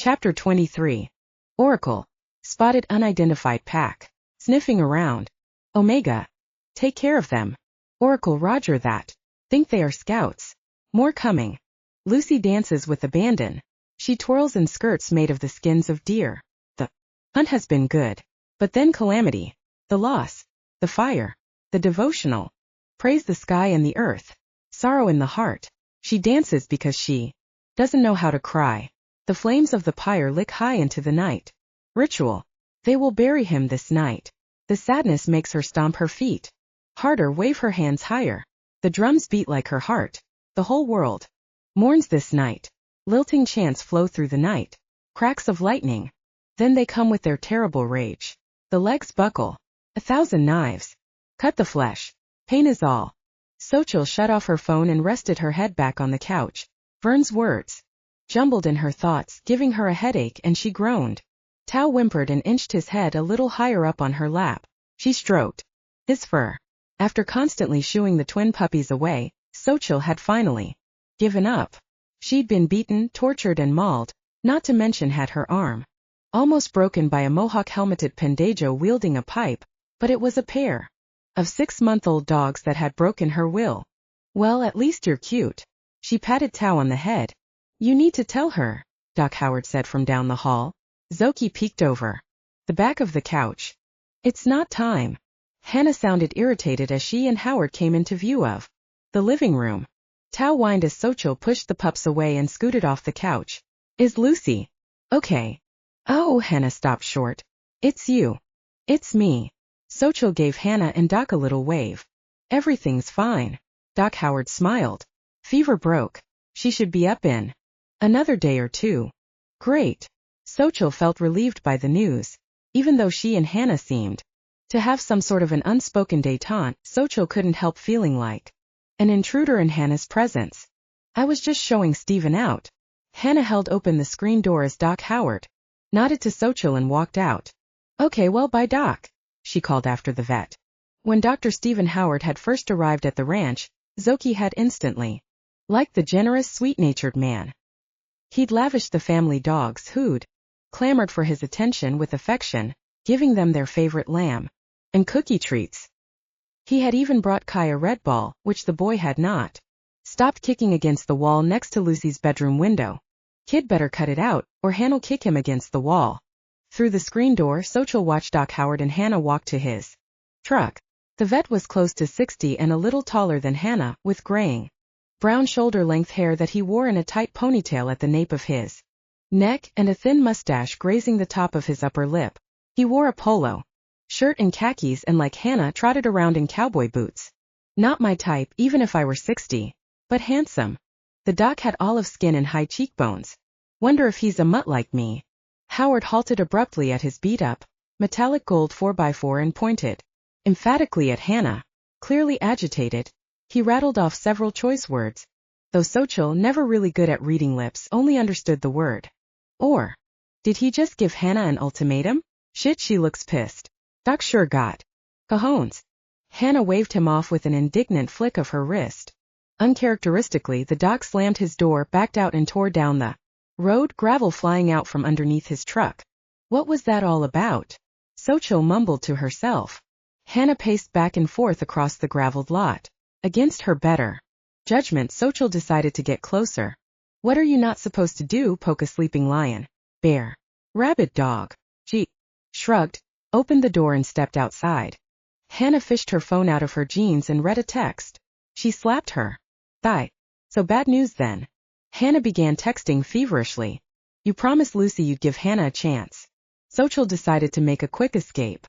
Chapter 23. Oracle. Spotted unidentified pack. Sniffing around. Omega. Take care of them. Oracle, roger that. Think they are scouts. More coming. Lucy dances with abandon. She twirls in skirts made of the skins of deer. The hunt has been good. But then calamity. The loss. The fire. The devotional. Praise the sky and the earth. Sorrow in the heart. She dances because she doesn't know how to cry. The flames of the pyre lick high into the night. Ritual. They will bury him this night. The sadness makes her stomp her feet. Harder, wave her hands higher. The drums beat like her heart. The whole world mourns this night. Lilting chants flow through the night. Cracks of lightning. Then they come with their terrible rage. The legs buckle. 1,000 knives. Cut the flesh. Pain is all. Xochitl shut off her phone and rested her head back on the couch. Vern's words jumbled in her thoughts, giving her a headache, and she groaned. Tao whimpered and inched his head a little higher up on her lap. She stroked his fur. After constantly shooing the twin puppies away, Xochitl had finally given up. She'd been beaten, tortured and mauled, not to mention had her arm almost broken by a mohawk-helmeted pendejo wielding a pipe, but it was a pair of 6-month-old dogs that had broken her will. Well, at least you're cute. She patted Tao on the head. You need to tell her, Doc Howard said from down the hall. Xochitl peeked over the back of the couch. It's not time. Hannah sounded irritated as she and Howard came into view of the living room. Tao whined as Xochitl pushed the pups away and scooted off the couch. Is Lucy okay? Oh, Hannah stopped short. It's you. It's me. Xochitl gave Hannah and Doc a little wave. Everything's fine. Doc Howard smiled. Fever broke. She should be up in another day or two. Great. Xochitl felt relieved by the news. Even though she and Hannah seemed to have some sort of an unspoken détente, Xochitl couldn't help feeling like an intruder in Hannah's presence. I was just showing Stephen out. Hannah held open the screen door as Doc Howard nodded to Xochitl and walked out. Okay, well, bye, Doc, she called after the vet. When Dr. Stephen Howard had first arrived at the ranch, Xochitl had instantly liked the generous, sweet-natured man. He'd lavished the family dogs who'd clamored for his attention with affection, giving them their favorite lamb and cookie treats. He had even brought Kai a red ball, which the boy had not stopped kicking against the wall next to Lucy's bedroom window. Kid better cut it out, or Hannah'll kick him against the wall. Through the screen door, Xochitl watched Doc Howard and Hannah walk to his truck. The vet was close to 60 and a little taller than Hannah, with graying brown shoulder-length hair that he wore in a tight ponytail at the nape of his neck and a thin mustache grazing the top of his upper lip. He wore a polo shirt and khakis and, like Hannah, trotted around in cowboy boots. Not my type, even if I were 60. But handsome. The doc had olive skin and high cheekbones. Wonder if he's a mutt like me. Howard halted abruptly at his beat-up, metallic gold 4x4 and pointed emphatically at Hannah. Clearly agitated, he rattled off several choice words, though Xochitl, never really good at reading lips, only understood the word. Or did he just give Hannah an ultimatum? Shit, she looks pissed. Doc sure got cajones. Hannah waved him off with an indignant flick of her wrist. Uncharacteristically, the doc slammed his door, backed out and tore down the road, gravel flying out from underneath his truck. What was that all about? Xochitl mumbled to herself. Hannah paced back and forth across the graveled lot. Against her better judgment, Xochitl decided to get closer. What are you not supposed to do? Poke a sleeping lion, bear, rabid dog. She shrugged, opened the door and stepped outside. Hannah fished her phone out of her jeans and read a text. She slapped her thigh. So bad news then. Hannah began texting feverishly. You promised Lucy you'd give Hannah a chance. Xochitl decided to make a quick escape.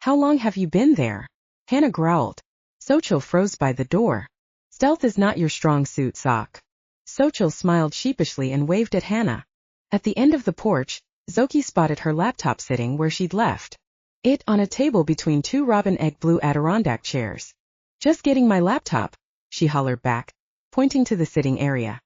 How long have you been there? Hannah growled. Xochitl froze by the door. Stealth is not your strong suit, Sock. Xochitl smiled sheepishly and waved at Hannah. At the end of the porch, Xochitl spotted her laptop sitting where she'd left it, on a table between two robin egg blue Adirondack chairs. Just getting my laptop, she hollered back, pointing to the sitting area.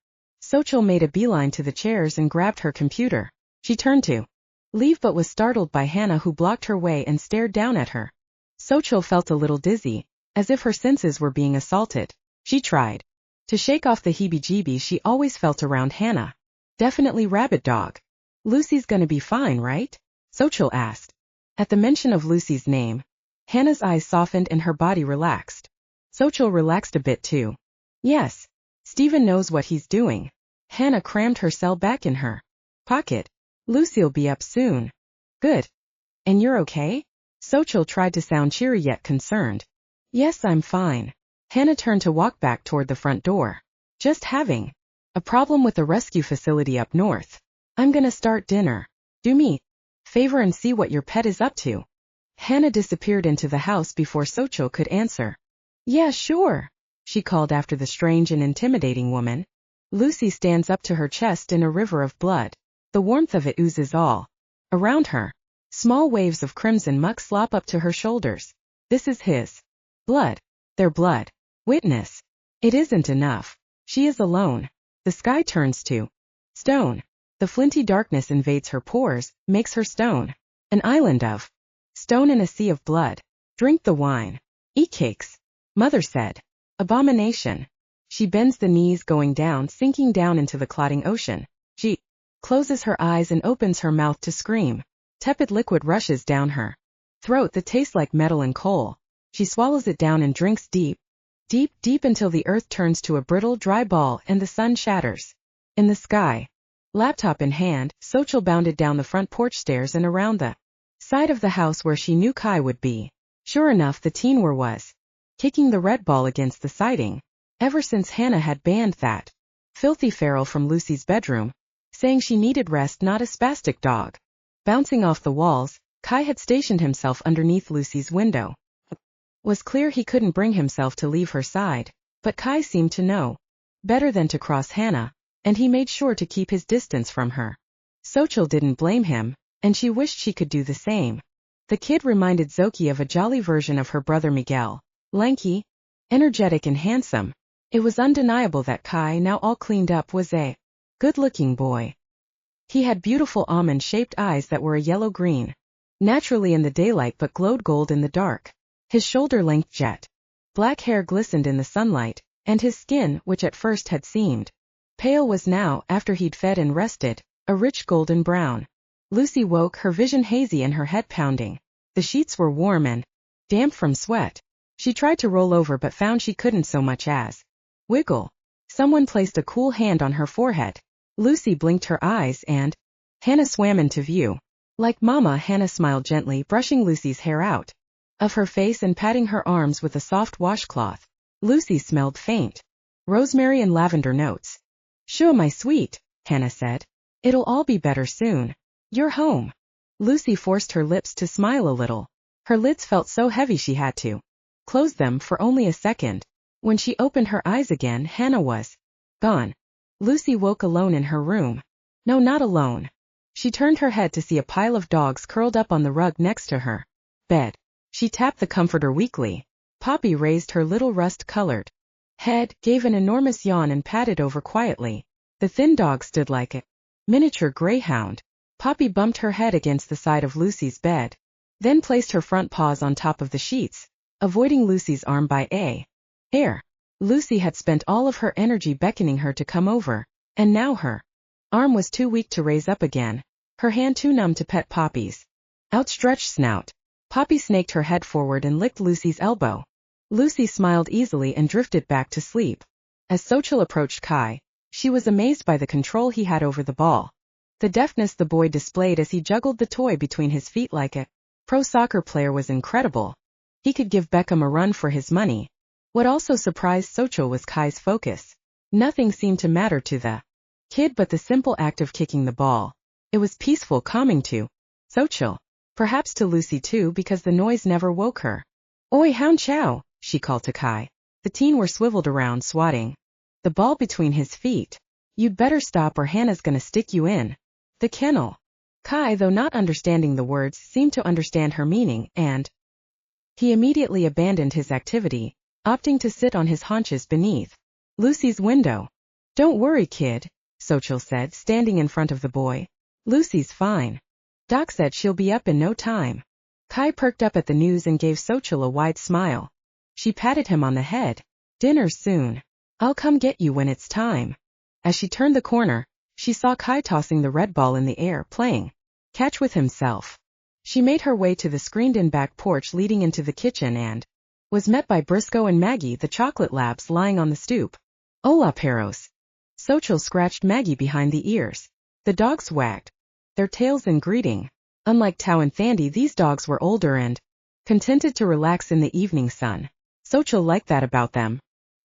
Xochitl made a beeline to the chairs and grabbed her computer. She turned to leave but was startled by Hannah, who blocked her way and stared down at her. Xochitl felt a little dizzy, as if her senses were being assaulted. She tried to shake off the heebie-jeebies she always felt around Hannah. Definitely rabid dog. Lucy's gonna be fine, right? Xochitl asked. At the mention of Lucy's name, Hannah's eyes softened and her body relaxed. Xochitl relaxed a bit too. Yes. Stephen knows what he's doing. Hannah crammed her cell back in her pocket. Lucy'll be up soon. Good. And you're okay? Xochitl tried to sound cheery yet concerned. Yes, I'm fine. Hannah turned to walk back toward the front door. Just having a problem with the rescue facility up north. I'm gonna start dinner. Do me a favor and see what your pet is up to. Hannah disappeared into the house before Xochitl could answer. Yeah, sure, she called after the strange and intimidating woman. Lucy stands up to her chest in a river of blood. The warmth of it oozes all around her. Small waves of crimson muck slop up to her shoulders. This is his blood. Their blood. Witness. It isn't enough. She is alone. The sky turns to stone. The flinty darkness invades her pores, makes her stone. An island of stone in a sea of blood. Drink the wine. Eat cakes. Mother said. Abomination. She bends the knees going down, sinking down into the clotting ocean. She closes her eyes and opens her mouth to scream. Tepid liquid rushes down her throat that tastes like metal and coal. She swallows it down and drinks deep, deep, deep until the earth turns to a brittle, dry ball and the sun shatters. In the sky. Laptop in hand, Xochitl bounded down the front porch stairs and around the side of the house where she knew Kai would be. Sure enough, the teen was kicking the red ball against the siding. Ever since Hannah had banned that filthy feral from Lucy's bedroom, saying she needed rest, not a spastic dog. Bouncing off the walls, Kai had stationed himself underneath Lucy's window. It was clear he couldn't bring himself to leave her side, but Kai seemed to know better than to cross Hannah, and he made sure to keep his distance from her. Xochitl didn't blame him, and she wished she could do the same. The kid reminded Xochitl of a jolly version of her brother Miguel, lanky, energetic and handsome. It was undeniable that Kai, now all cleaned up, was a good-looking boy. He had beautiful almond-shaped eyes that were a yellow-green, naturally in the daylight but glowed gold in the dark. His shoulder-length jet black hair glistened in the sunlight, and his skin, which at first had seemed pale, was now, after he'd fed and rested, a rich golden brown. Lucy woke, her vision hazy and her head pounding. The sheets were warm and damp from sweat. She tried to roll over but found she couldn't so much as wiggle. Someone placed a cool hand on her forehead. Lucy blinked her eyes and Hannah swam into view. Like Mama, Hannah smiled gently, brushing Lucy's hair out of her face and patting her arms with a soft washcloth. Lucy smelled faint rosemary and lavender notes. Sure, my sweet, Hannah said. It'll all be better soon. You're home. Lucy forced her lips to smile a little. Her lids felt so heavy she had to close them for only a second. When she opened her eyes again, Hannah was gone. Lucy woke alone in her room. No, not alone. She turned her head to see a pile of dogs curled up on the rug next to her bed. She tapped the comforter weakly. Poppy raised her little rust-colored head, gave an enormous yawn and patted over quietly. The thin dog stood like a miniature greyhound. Poppy bumped her head against the side of Lucy's bed, then placed her front paws on top of the sheets, avoiding Lucy's arm by air. Lucy had spent all of her energy beckoning her to come over, and now her arm was too weak to raise up again, her hand too numb to pet Poppy's outstretched snout. Poppy snaked her head forward and licked Lucy's elbow. Lucy smiled easily and drifted back to sleep. As Xochitl approached Kai, she was amazed by the control he had over the ball. The deftness the boy displayed as he juggled the toy between his feet like a pro soccer player was incredible. He could give Beckham a run for his money. What also surprised Xochitl was Kai's focus. Nothing seemed to matter to the kid but the simple act of kicking the ball. It was peaceful, calming to Xochitl. Perhaps to Lucy too, because the noise never woke her. Oi, hound chow, she called to Kai. The teen were swiveled around, swatting the ball between his feet. You'd better stop or Hannah's gonna stick you in the kennel. Kai, though not understanding the words, seemed to understand her meaning, and he immediately abandoned his activity, opting to sit on his haunches beneath Lucy's window. Don't worry, kid, Xochitl said, standing in front of the boy. Lucy's fine. Doc said she'll be up in no time. Kai perked up at the news and gave Xochitl a wide smile. She patted him on the head. Dinner soon. I'll come get you when it's time. As she turned the corner, she saw Kai tossing the red ball in the air, playing catch with himself. She made her way to the screened-in back porch leading into the kitchen and was met by Briscoe and Maggie, the chocolate labs, lying on the stoop. Hola, perros. Xochitl scratched Maggie behind the ears. The dogs wagged their tails in greeting. Unlike Tao and Thandy, these dogs were older and contented to relax in the evening sun. Xochitl liked that about them.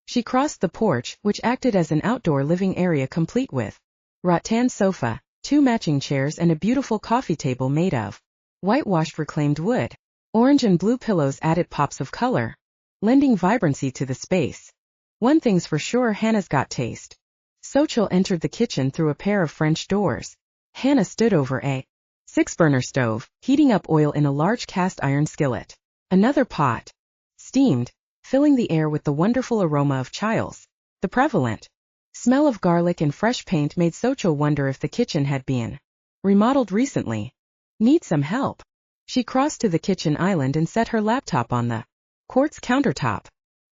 She crossed the porch, which acted as an outdoor living area complete with rattan sofa, 2 matching chairs and a beautiful coffee table made of whitewashed reclaimed wood. Orange and blue pillows added pops of color, lending vibrancy to the space. One thing's for sure, Hannah's got taste. Xochitl entered the kitchen through a pair of French doors. Hannah stood over a 6-burner stove, heating up oil in a large cast iron skillet. Another pot steamed, filling the air with the wonderful aroma of chiles. The prevalent smell of garlic and fresh paint made Xochitl wonder if the kitchen had been remodeled recently. Need some help? She crossed to the kitchen island and set her laptop on the quartz countertop.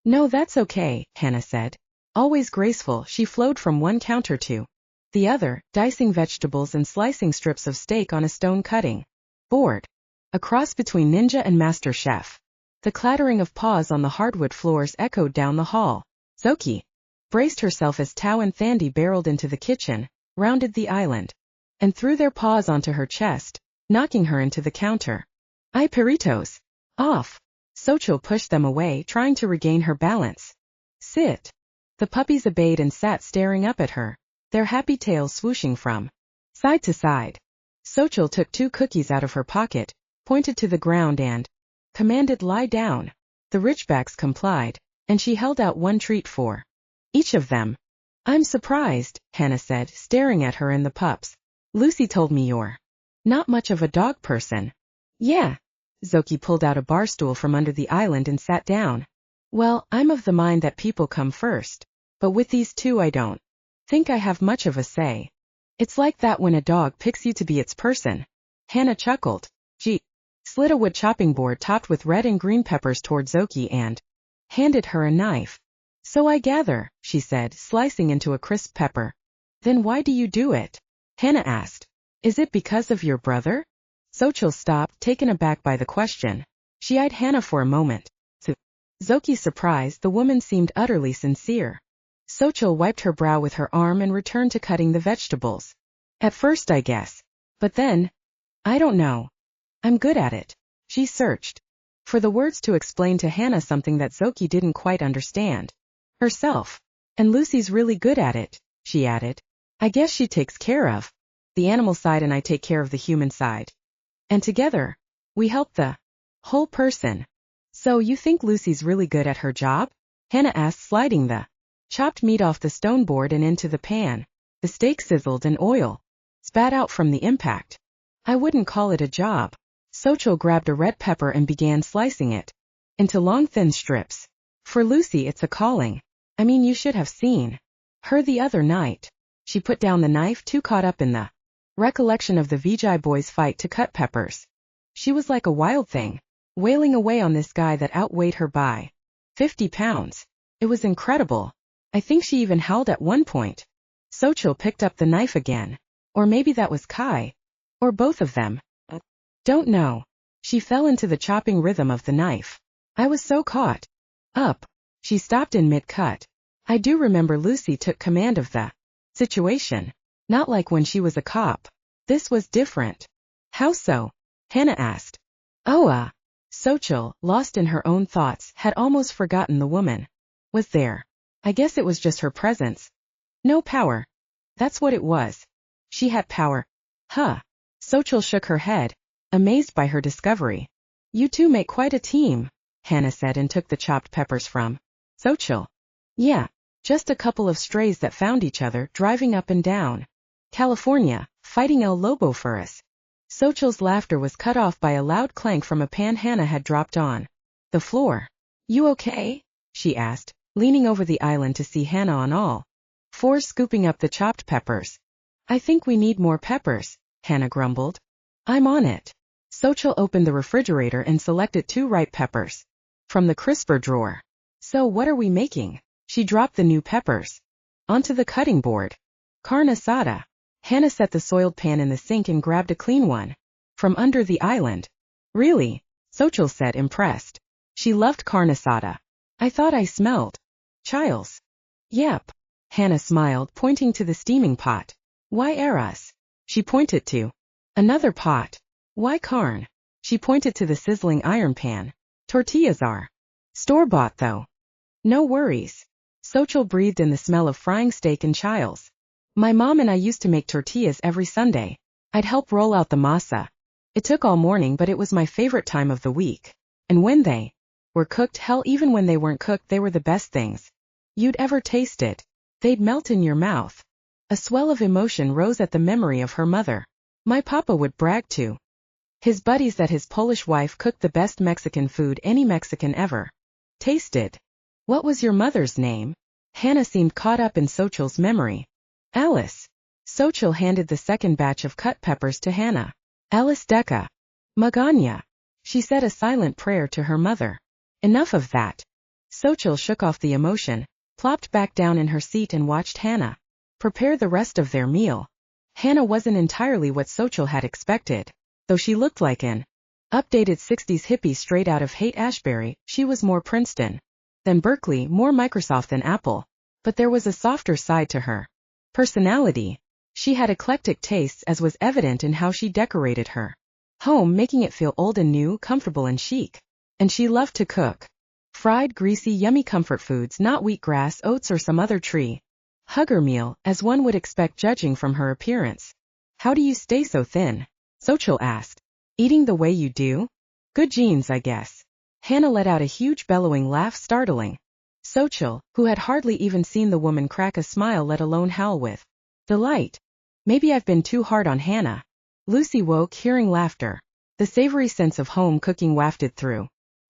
No, that's okay, Hannah said. Always graceful, she flowed from one counter to the other, dicing vegetables and slicing strips of steak on a stone cutting board. A cross between ninja and master chef. The clattering of paws on the hardwood floors echoed down the hall. Xochitl braced herself as Tao and Thandy barreled into the kitchen, rounded the island, and threw their paws onto her chest, knocking her into the counter. Ay, perritos. Off. Xochitl pushed them away, trying to regain her balance. Sit. The puppies obeyed and sat staring up at her, their happy tails swooshing from side to side. Xochitl took 2 cookies out of her pocket, pointed to the ground and commanded, lie down. The Ridgebacks complied, and she held out 1 treat for each of them. I'm surprised, Hannah said, staring at her and the pups. Lucy told me you're not much of a dog person. Yeah. Xochitl pulled out a bar stool from under the island and sat down. Well, I'm of the mind that people come first. But with these 2 I don't think I have much of a say. It's like that when a dog picks you to be its person. Hannah chuckled. She slid a wood chopping board topped with red and green peppers toward Xochitl and handed her a knife. So I gather, she said, slicing into a crisp pepper. Then why do you do it? Hannah asked. Is it because of your brother? Xochitl stopped, taken aback by the question. She eyed Hannah for a moment. To Xochitl's surprise, the woman seemed utterly sincere. Xochitl wiped her brow with her arm and returned to cutting the vegetables. At first, I guess. But then, I don't know. I'm good at it. She searched for the words to explain to Hannah something that Xochitl didn't quite understand herself. And Lucy's really good at it, she added. I guess she takes care of the animal side and I take care of the human side. And together, we help the whole person. So you think Lucy's really good at her job? Hannah asked, sliding the chopped meat off the stone board and into the pan. The steak sizzled and oil spat out from the impact. I wouldn't call it a job. Xochitl grabbed a red pepper and began slicing it into long thin strips. For Lucy it's a calling. I mean, you should have seen her the other night. She put down the knife, too caught up in the recollection of the Vijay boys' fight to cut peppers. She was like a wild thing, wailing away on this guy that outweighed her by 50 pounds. It was incredible. I think she even howled at one point. Xochitl picked up the knife again. Or maybe that was Kai. Or both of them. Don't know. She fell into the chopping rhythm of the knife. I was so caught up. She stopped in mid-cut. I do remember Lucy took command of the situation. Not like when she was a cop. This was different. How so? Hannah asked. Xochitl, lost in her own thoughts, had almost forgotten the woman was there. I guess it was just her presence. No power. That's what it was. She had power. Huh. Xochitl shook her head, amazed by her discovery. You two make quite a team, Hannah said and took the chopped peppers from Xochitl. Yeah, just a couple of strays that found each other driving up and down California, fighting El Lobo for us. Xochitl's laughter was cut off by a loud clank from a pan Hannah had dropped on the floor. You okay? She asked, leaning over the island to see Hannah on all fours scooping up the chopped peppers. I think we need more peppers, Hannah grumbled. I'm on it. Xochitl opened the refrigerator and selected 2 ripe peppers from the crisper drawer. So what are we making? She dropped the new peppers onto the cutting board. Carne asada. Hannah set the soiled pan in the sink and grabbed a clean one from under the island. Really? Xochitl said, impressed. She loved carne asada. I thought I smelled chiles. Yep. Hannah smiled, pointing to the steaming pot. Why arroz? She pointed to another pot. Why carne? She pointed to the sizzling iron pan. Tortillas are store-bought though. No worries. Xochitl breathed in the smell of frying steak and chiles. My mom and I used to make tortillas every Sunday. I'd help roll out the masa. It took all morning, but it was my favorite time of the week. And when they were cooked, hell, even when they weren't cooked, they were the best things you'd ever tasted. They'd melt in your mouth. A swell of emotion rose at the memory of her mother. My papa would brag to his buddies that his Polish wife cooked the best Mexican food any Mexican ever tasted. What was your mother's name? Hannah seemed caught up in Xochitl's memory. Alice. Xochitl handed the second batch of cut peppers to Hannah. Alice Deca Magaña. She said a silent prayer to her mother. Enough of that. Xochitl shook off the emotion, plopped back down in her seat and watched Hannah prepare the rest of their meal. Hannah wasn't entirely what Xochitl had expected. Though she looked like an updated 60s hippie straight out of Haight-Ashbury, she was more Princeton than Berkeley, more Microsoft than Apple. But there was a softer side to her personality. She had eclectic tastes, as was evident in how she decorated her home, making it feel old and new, comfortable and chic. And she loved to cook. Fried, greasy, yummy comfort foods, not wheatgrass, oats or some other tree hugger meal, as one would expect judging from her appearance. How do you stay so thin? Xochitl asked. Eating the way you do? Good genes, I guess. Hannah let out a huge bellowing laugh, startling Xochitl, who had hardly even seen the woman crack a smile, let alone howl with delight. Maybe I've been too hard on Hannah. Lucy woke, hearing laughter. The savory sense of home cooking wafted through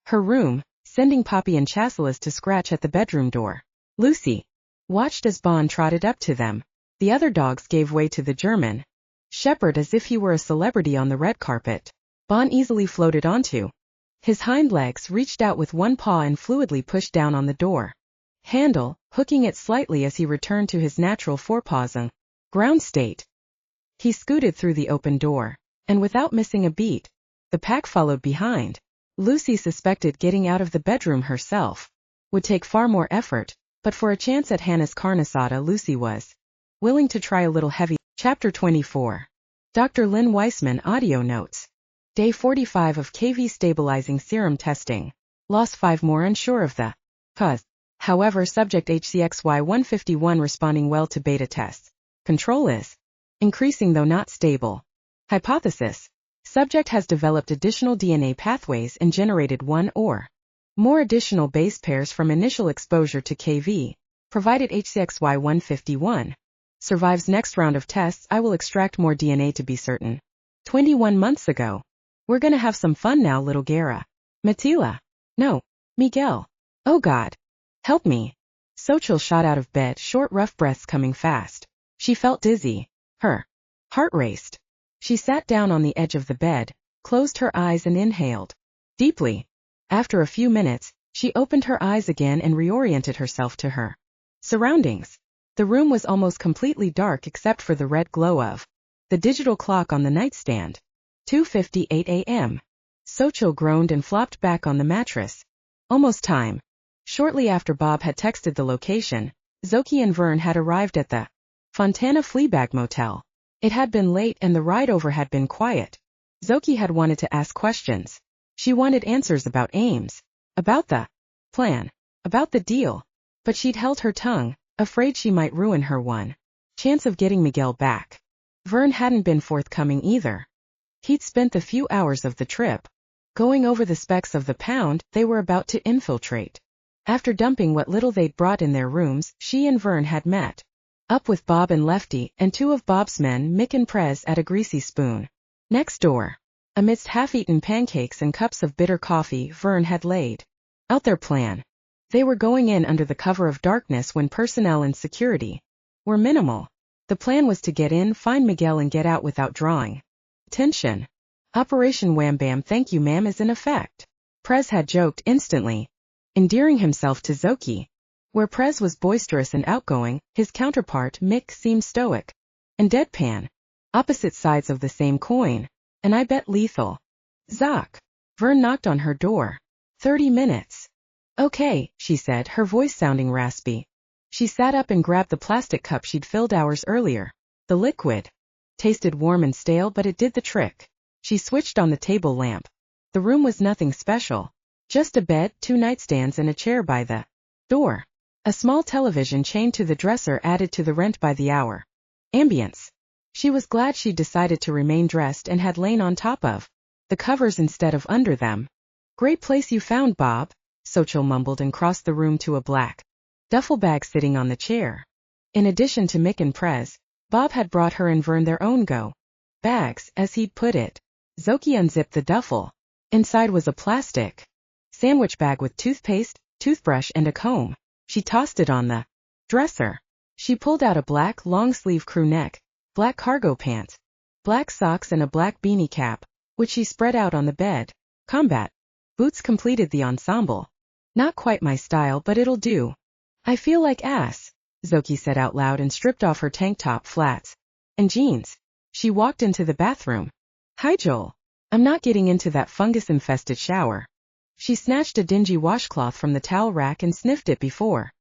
her room, sending Poppy and Chasselas to scratch at the bedroom door. Lucy watched as Bon trotted up to them. The other dogs gave way to the German shepherd as if he were a celebrity on the red carpet. Bon easily floated onto his hind legs, reached out with one paw and fluidly pushed down on the door handle, hooking it slightly as he returned to his natural forepaws and ground state. He scooted through the open door, and without missing a beat, the pack followed behind. Lucy suspected getting out of the bedroom herself would take far more effort, but for a chance at Hannah's carne asada, Lucy was willing to try a little heavy. Chapter 24. Dr. Lynn Weissman. Audio notes. Day 45 of KV stabilizing serum testing. Lost 5 more, unsure of the cause. However, subject HCXY 151 responding well to beta tests. Control is increasing though not stable. Hypothesis. Subject has developed additional DNA pathways and generated 1 or more additional base pairs from initial exposure to KV, provided HCXY 151 survives next round of tests. I will extract more DNA to be certain. 21 months ago. We're gonna have some fun now, little Guerra. Matila. No. Miguel. Oh God. Help me. Xochitl shot out of bed, short rough breaths coming fast. She felt dizzy. Her heart raced. She sat down on the edge of the bed, closed her eyes and inhaled deeply. After a few minutes, she opened her eyes again and reoriented herself to her surroundings. The room was almost completely dark except for the red glow of the digital clock on the nightstand. 2:58 a.m. Xochitl groaned and flopped back on the mattress. Almost time. Shortly after Bob had texted the location, Zoki and Vern had arrived at the Fontana Fleabag Motel. It had been late and the ride over had been quiet. Zoki had wanted to ask questions. She wanted answers about Ames, about the plan, about the deal. But she'd held her tongue, afraid she might ruin her one chance of getting Miguel back. Vern hadn't been forthcoming either. He'd spent the few hours of the trip going over the specs of the pound they were about to infiltrate. After dumping what little they'd brought in their rooms, she and Vern had met up with Bob and Lefty and 2 of Bob's men, Mick and Prez, at a Greasy Spoon. Next door, amidst half-eaten pancakes and cups of bitter coffee, Vern had laid out their plan. They were going in under the cover of darkness when personnel and security were minimal. The plan was to get in, find Miguel and get out without drawing attention. Operation Wham Bam Thank You Ma'am is in effect. Prez had joked instantly, endearing himself to Zoki. Where Prez was boisterous and outgoing, his counterpart, Mick, seemed stoic and deadpan. Opposite sides of the same coin, and I bet lethal. Zoc. Vern knocked on her door. 30 minutes. Okay, she said, her voice sounding raspy. She sat up and grabbed the plastic cup she'd filled hours earlier. The liquid tasted warm and stale, but it did the trick. She switched on the table lamp. The room was nothing special. Just a bed, 2 nightstands and a chair by the door. A small television chained to the dresser added to the rent by the hour. Ambience. She was glad she'd decided to remain dressed and had lain on top of the covers instead of under them. Great place you found, Bob, Xochitl mumbled and crossed the room to a black duffel bag sitting on the chair. In addition to Mick and Prez, Bob had brought her and Vern their own bags, as he'd put it. Xochitl unzipped the duffel. Inside was a plastic sandwich bag with toothpaste, toothbrush and a comb. She tossed it on the dresser. She pulled out a black long-sleeve crew neck, black cargo pants, black socks and a black beanie cap, which she spread out on the bed. Combat boots completed the ensemble. Not quite my style, but it'll do. I feel like ass, Xochitl said out loud and stripped off her tank top, flats, and jeans. She walked into the bathroom. Hi, Joel. I'm not getting into that fungus-infested shower. She snatched a dingy washcloth from the towel rack and sniffed it before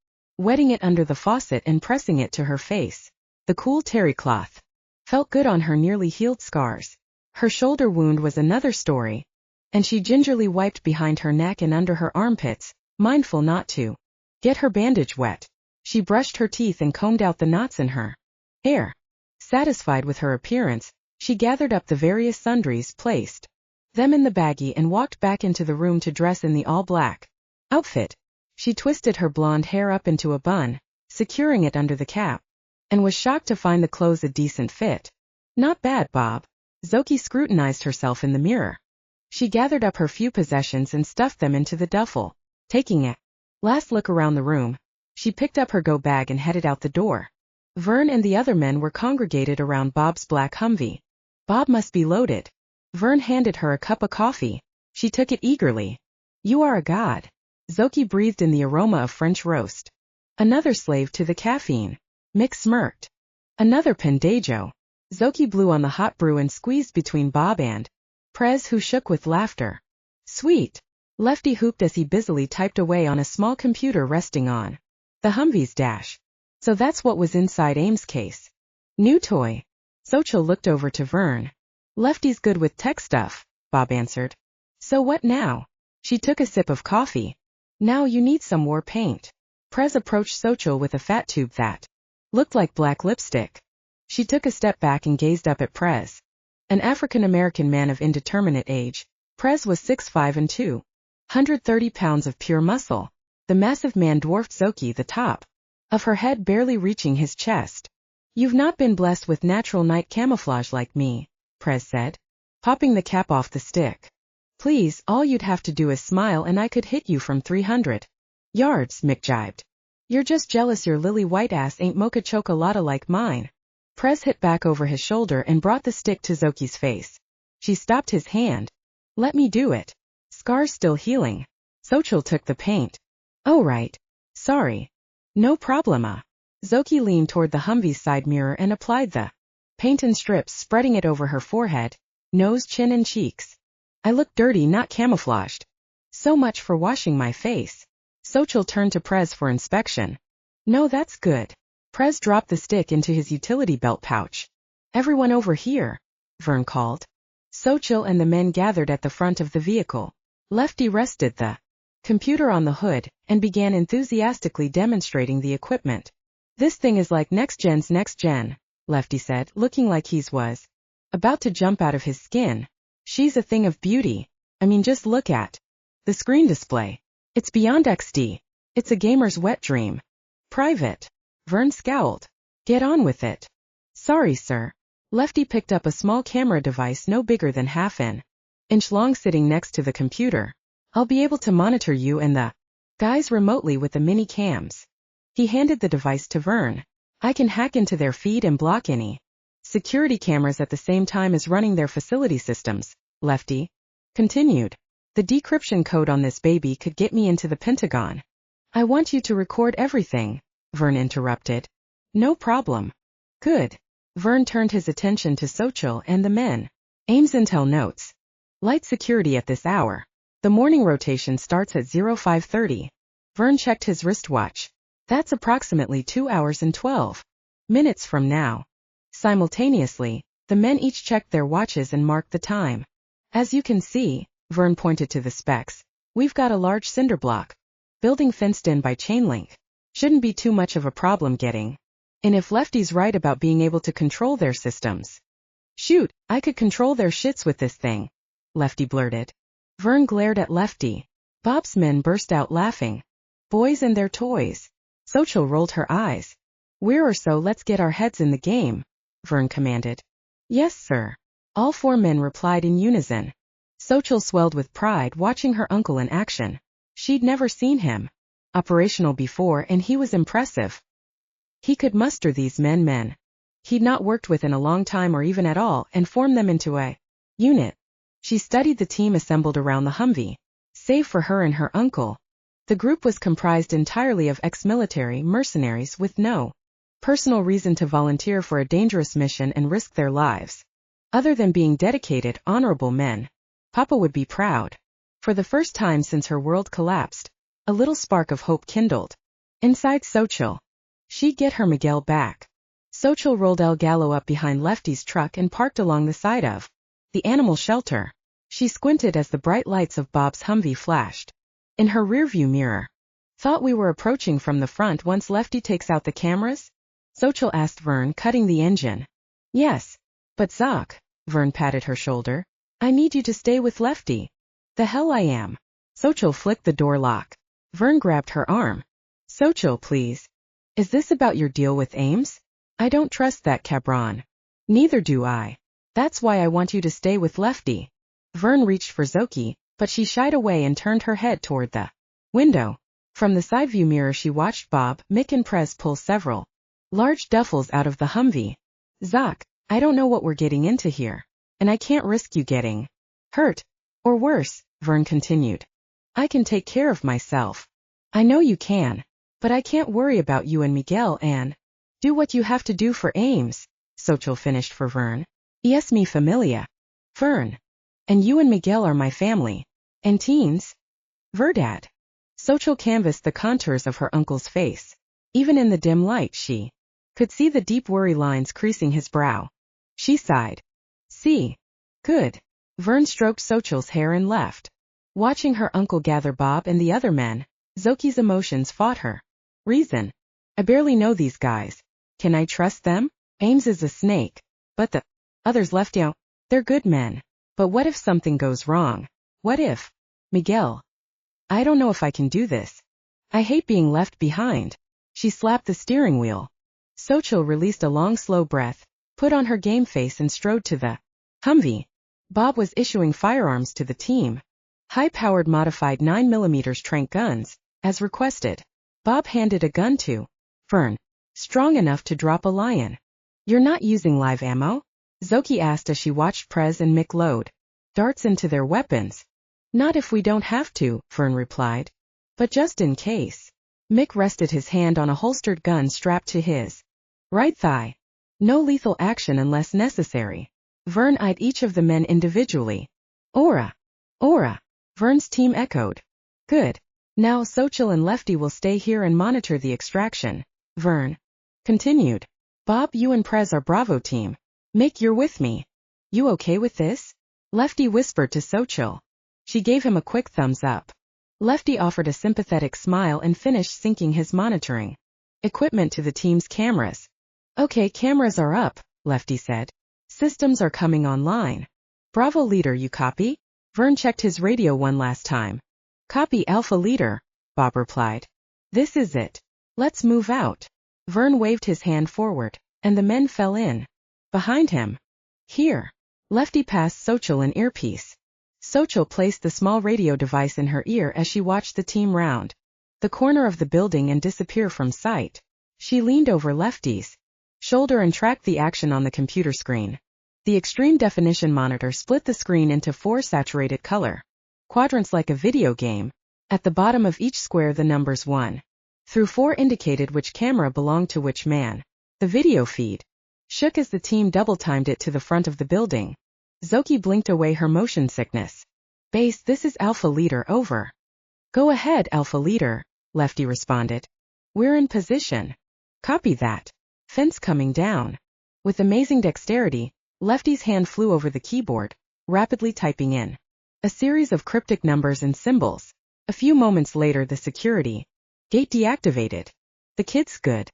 wetting it under the faucet and pressing it to her face. The cool terry cloth felt good on her nearly healed scars. Her shoulder wound was another story, and she gingerly wiped behind her neck and under her armpits, mindful not to get her bandage wet. She brushed her teeth and combed out the knots in her hair. Satisfied with her appearance, she gathered up the various sundries, placed them in the baggie and walked back into the room to dress in the all-black outfit. She twisted her blonde hair up into a bun, securing it under the cap, and was shocked to find the clothes a decent fit. Not bad, Bob. Xochitl scrutinized herself in the mirror. She gathered up her few possessions and stuffed them into the duffel. Taking a last look around the room, she picked up her go-bag and headed out the door. Vern and the other men were congregated around Bob's black Humvee. Bob must be loaded. Vern handed her a cup of coffee. She took it eagerly. You are a god. Xochitl breathed in the aroma of French roast. Another slave to the caffeine. Mick smirked. Another pendejo. Xochitl blew on the hot brew and squeezed between Bob and Prez, who shook with laughter. Sweet. Lefty hooped as he busily typed away on a small computer resting on the Humvee's dash. So that's what was inside Ames' case. New toy. Xochitl looked over to Vern. Lefty's good with tech stuff, Bob answered. So what now? She took a sip of coffee. Now you need some war paint. Prez approached Xochitl with a fat tube that looked like black lipstick. She took a step back and gazed up at Prez. An African-American man of indeterminate age, Prez was 6'5" and 230 pounds of pure muscle. The massive man dwarfed Xochitl, the top of her head barely reaching his chest. You've not been blessed with natural night camouflage like me, Prez said, popping the cap off the stick. Please, all you'd have to do is smile and I could hit you from 300 yards, Mick jibed. You're just jealous your lily white ass ain't mocha chocolata like mine. Prez hit back over his shoulder and brought the stick to Xochitl's face. She stopped his hand. Let me do it. Scars still healing. Xochitl took the paint. Oh right. Sorry. No problema. Xochitl leaned toward the Humvee's side mirror and applied the paint in strips, spreading it over her forehead, nose, chin and cheeks. I look dirty, not camouflaged. So much for washing my face. Xochitl turned to Prez for inspection. No, that's good. Prez dropped the stick into his utility belt pouch. Everyone over here, Vern called. Xochitl and the men gathered at the front of the vehicle. Lefty rested the computer on the hood and began enthusiastically demonstrating the equipment. This thing is like next gen's next gen, Lefty said, looking like he was about to jump out of his skin. She's a thing of beauty. I mean, just look at the screen display. It's beyond XD. It's a gamer's wet dream. Private. Vern scowled. Get on with it. Sorry, sir. Lefty picked up a small camera device no bigger than half an inch long sitting next to the computer. I'll be able to monitor you and the guys remotely with the mini cams. He handed the device to Vern. I can hack into their feed and block any security cameras at the same time as running their facility systems, Lefty continued. The decryption code on this baby could get me into the Pentagon. I want you to record everything, Vern interrupted. No problem. Good. Vern turned his attention to Xochitl and the men. Ames intel notes. Light security at this hour. The morning rotation starts at 0530. Vern checked his wristwatch. That's approximately 2 hours and 12 minutes from now. Simultaneously, the men each checked their watches and marked the time. As you can see, Vern pointed to the specs, we've got a large cinder block. Building fenced in by chain link. Shouldn't be too much of a problem getting in if Lefty's right about being able to control their systems. Shoot, I could control their shits with this thing, Lefty blurted. Vern glared at Lefty. Bob's men burst out laughing. Boys and their toys. Xochitl rolled her eyes. We're or so let's get our heads in the game, Vern commanded. Yes, sir. All 4 men replied in unison. Xochitl swelled with pride watching her uncle in action. She'd never seen him operational before and he was impressive. He could muster these men he'd not worked with in a long time or even at all and form them into a unit. She studied the team assembled around the Humvee. Save for her and her uncle, the group was comprised entirely of ex-military mercenaries with no personal reason to volunteer for a dangerous mission and risk their lives. Other than being dedicated, honorable men. Papa would be proud. For the first time since her world collapsed, a little spark of hope kindled inside Xochitl. She'd get her Miguel back. Xochitl rolled El Gallo up behind Lefty's truck and parked along the side of the animal shelter. She squinted as the bright lights of Bob's Humvee flashed in her rearview mirror. Thought we were approaching from the front once Lefty takes out the cameras? Xochitl asked Vern, cutting the engine. Yes. But Zoc, Vern patted her shoulder. I need you to stay with Lefty. The hell I am. Xochitl flicked the door lock. Vern grabbed her arm. Xochitl, please. Is this about your deal with Ames? I don't trust that cabron. Neither do I. That's why I want you to stay with Lefty. Vern reached for Xochitl, but she shied away and turned her head toward the window. From the side view mirror she watched Bob, Mick and Prez pull several large duffels out of the Humvee. Zoc, I don't know what we're getting into here, and I can't risk you getting hurt. Or worse, Vern continued. I can take care of myself. I know you can. But I can't worry about you and Miguel and do what you have to do for Ames, Xochitl finished for Vern. Es mi familia. Vern. And you and Miguel are my family. And teens? Verdad. Xochitl canvassed the contours of her uncle's face. Even in the dim light she could see the deep worry lines creasing his brow. She sighed. See. Good. Vern stroked Xochitl's hair and left. Watching her uncle gather Bob and the other men, Zoki's emotions fought her. Reason. I barely know these guys. Can I trust them? Ames is a snake. But the others left out. They're good men. But what if something goes wrong? What if? Miguel. I don't know if I can do this. I hate being left behind. She slapped the steering wheel. Xochitl released a long slow breath, put on her game face and strode to the Humvee. Bob was issuing firearms to the team. High-powered modified 9mm trank guns, as requested. Bob handed a gun to Vern. Strong enough to drop a lion. You're not using live ammo? Zoki asked as she watched Prez and Mick load darts into their weapons. Not if we don't have to, Vern replied. But just in case. Mick rested his hand on a holstered gun strapped to his right thigh. No lethal action unless necessary. Vern eyed each of the men individually. Aura. Vern's team echoed. Good. Now Xochitl and Lefty will stay here and monitor the extraction. Vern continued. Bob, you and Prez are Bravo team. Mick, you're with me. You okay with this? Lefty whispered to Xochitl. She gave him a quick thumbs up. Lefty offered a sympathetic smile and finished syncing his monitoring equipment to the team's cameras. Okay, cameras are up, Lefty said. Systems are coming online. Bravo leader, you copy? Vern checked his radio one last time. Copy, Alpha leader, Bob replied. This is it. Let's move out. Vern waved his hand forward, and the men fell in. Behind him. Here. Lefty passed Xochitl an earpiece. Xochitl placed the small radio device in her ear as she watched the team round the corner of the building and disappear from sight. She leaned over Lefty's shoulder and tracked the action on the computer screen. The extreme definition monitor split the screen into 4 saturated color quadrants like a video game. At the bottom of each square the numbers 1 through 4 indicated which camera belonged to which man. The video feed shook as the team double-timed it to the front of the building. Xochitl blinked away her motion sickness. Base, this is Alpha Leader, over. Go ahead, Alpha Leader, Lefty responded. We're in position. Copy that. Fence coming down. With amazing dexterity, Lefty's hand flew over the keyboard, rapidly typing in a series of cryptic numbers and symbols. A few moments later, the security gate deactivated. The kid's good.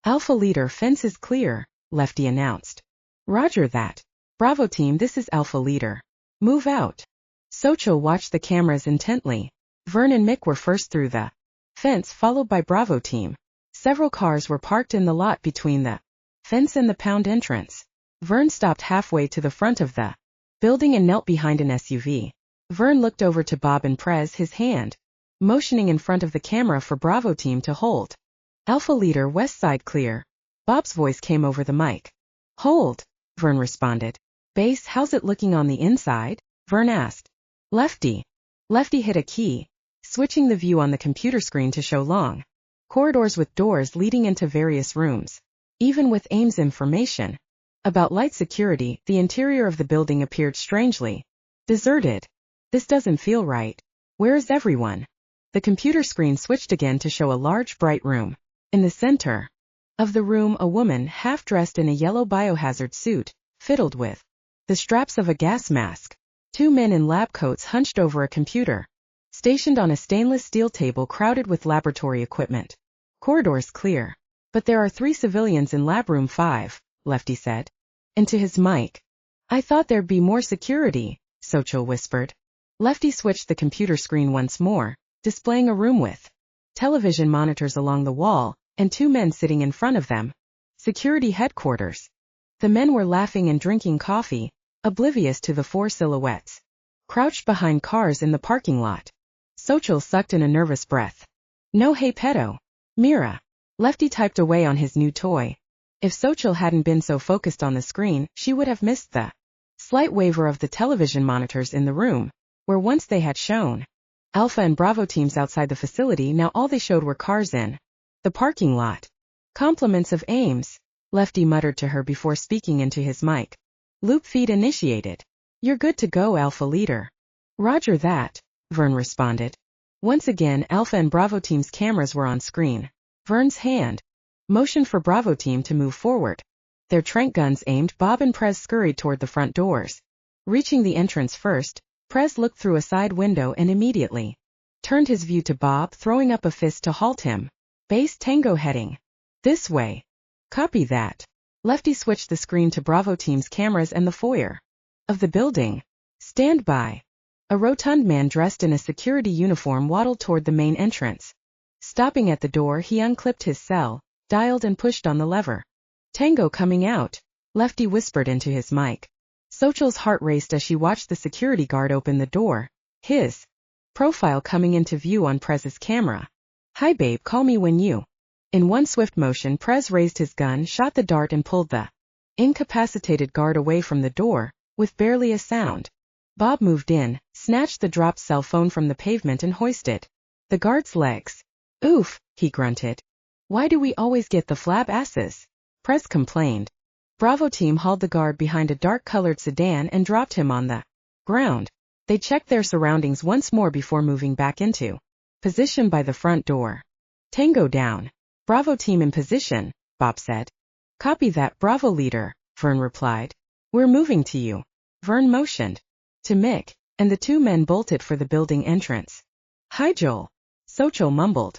Alpha Leader, fence is clear, Lefty announced. Roger that. Bravo team, this is Alpha Leader. Move out. Xochitl watched the cameras intently. Vern and Mick were first through the fence, followed by Bravo team. Several cars were parked in the lot between the fence and the pound entrance. Vern stopped halfway to the front of the building and knelt behind an SUV. Vern looked over to Bob and Prez, his hand motioning in front of the camera for Bravo team to hold. Alpha Leader, west side clear. Bob's voice came over the mic. Hold, Vern responded. Base, how's it looking on the inside? Vern asked. Lefty. Lefty hit a key, switching the view on the computer screen to show long corridors with doors leading into various rooms. Even with Ames information about light security, the interior of the building appeared strangely deserted. This doesn't feel right. Where is everyone? The computer screen switched again to show a large bright room. In the center of the room, a woman half-dressed in a yellow biohazard suit, fiddled with the straps of a gas mask. Two men in lab coats hunched over a computer, stationed on a stainless steel table crowded with laboratory equipment. Corridors clear. But there are 3 civilians in lab room 5, Lefty said. Into his mic. I thought there'd be more security, Xochitl whispered. Lefty switched the computer screen once more, displaying a room with television monitors along the wall, and 2 men sitting in front of them. Security headquarters. The men were laughing and drinking coffee, oblivious to the 4 silhouettes crouched behind cars in the parking lot. Xochitl sucked in a nervous breath. No, hey pedo. Mira. Lefty typed away on his new toy. If Xochitl hadn't been so focused on the screen, she would have missed the slight waver of the television monitors in the room, where once they had shown Alpha and Bravo teams outside the facility. Now all they showed were cars in the parking lot. Compliments of Ames, Lefty muttered to her before speaking into his mic. Loop feed initiated. You're good to go, Alpha Leader. Roger that, Vern responded. Once again, Alpha and Bravo team's cameras were on screen. Vern's hand motioned for Bravo team to move forward. Their tranq guns aimed, Bob and Prez scurried toward the front doors. Reaching the entrance first, Prez looked through a side window and immediately turned his view to Bob, throwing up a fist to halt him. Base Tango heading this way. Copy that. Lefty switched the screen to Bravo team's cameras and the foyer of the building. Stand by. A rotund man dressed in a security uniform waddled toward the main entrance. Stopping at the door, he unclipped his cell, dialed and pushed on the lever. Tango coming out, Lefty whispered into his mic. Xochitl's heart raced as she watched the security guard open the door, his profile coming into view on Prez's camera. Hi babe, call me when you. In one swift motion, Prez raised his gun, shot the dart and pulled the incapacitated guard away from the door, with barely a sound. Bob moved in, snatched the dropped cell phone from the pavement and hoisted the guard's legs. Oof, he grunted. Why do we always get the flab asses? Prez complained. Bravo team hauled the guard behind a dark-colored sedan and dropped him on the ground. They checked their surroundings once more before moving back into position by the front door. Tango down. Bravo team in position, Bob said. Copy that, Bravo Leader, Vern replied. We're moving to you. Vern motioned to Mick, and the 2 men bolted for the building entrance. Hi Joel, Xochitl mumbled.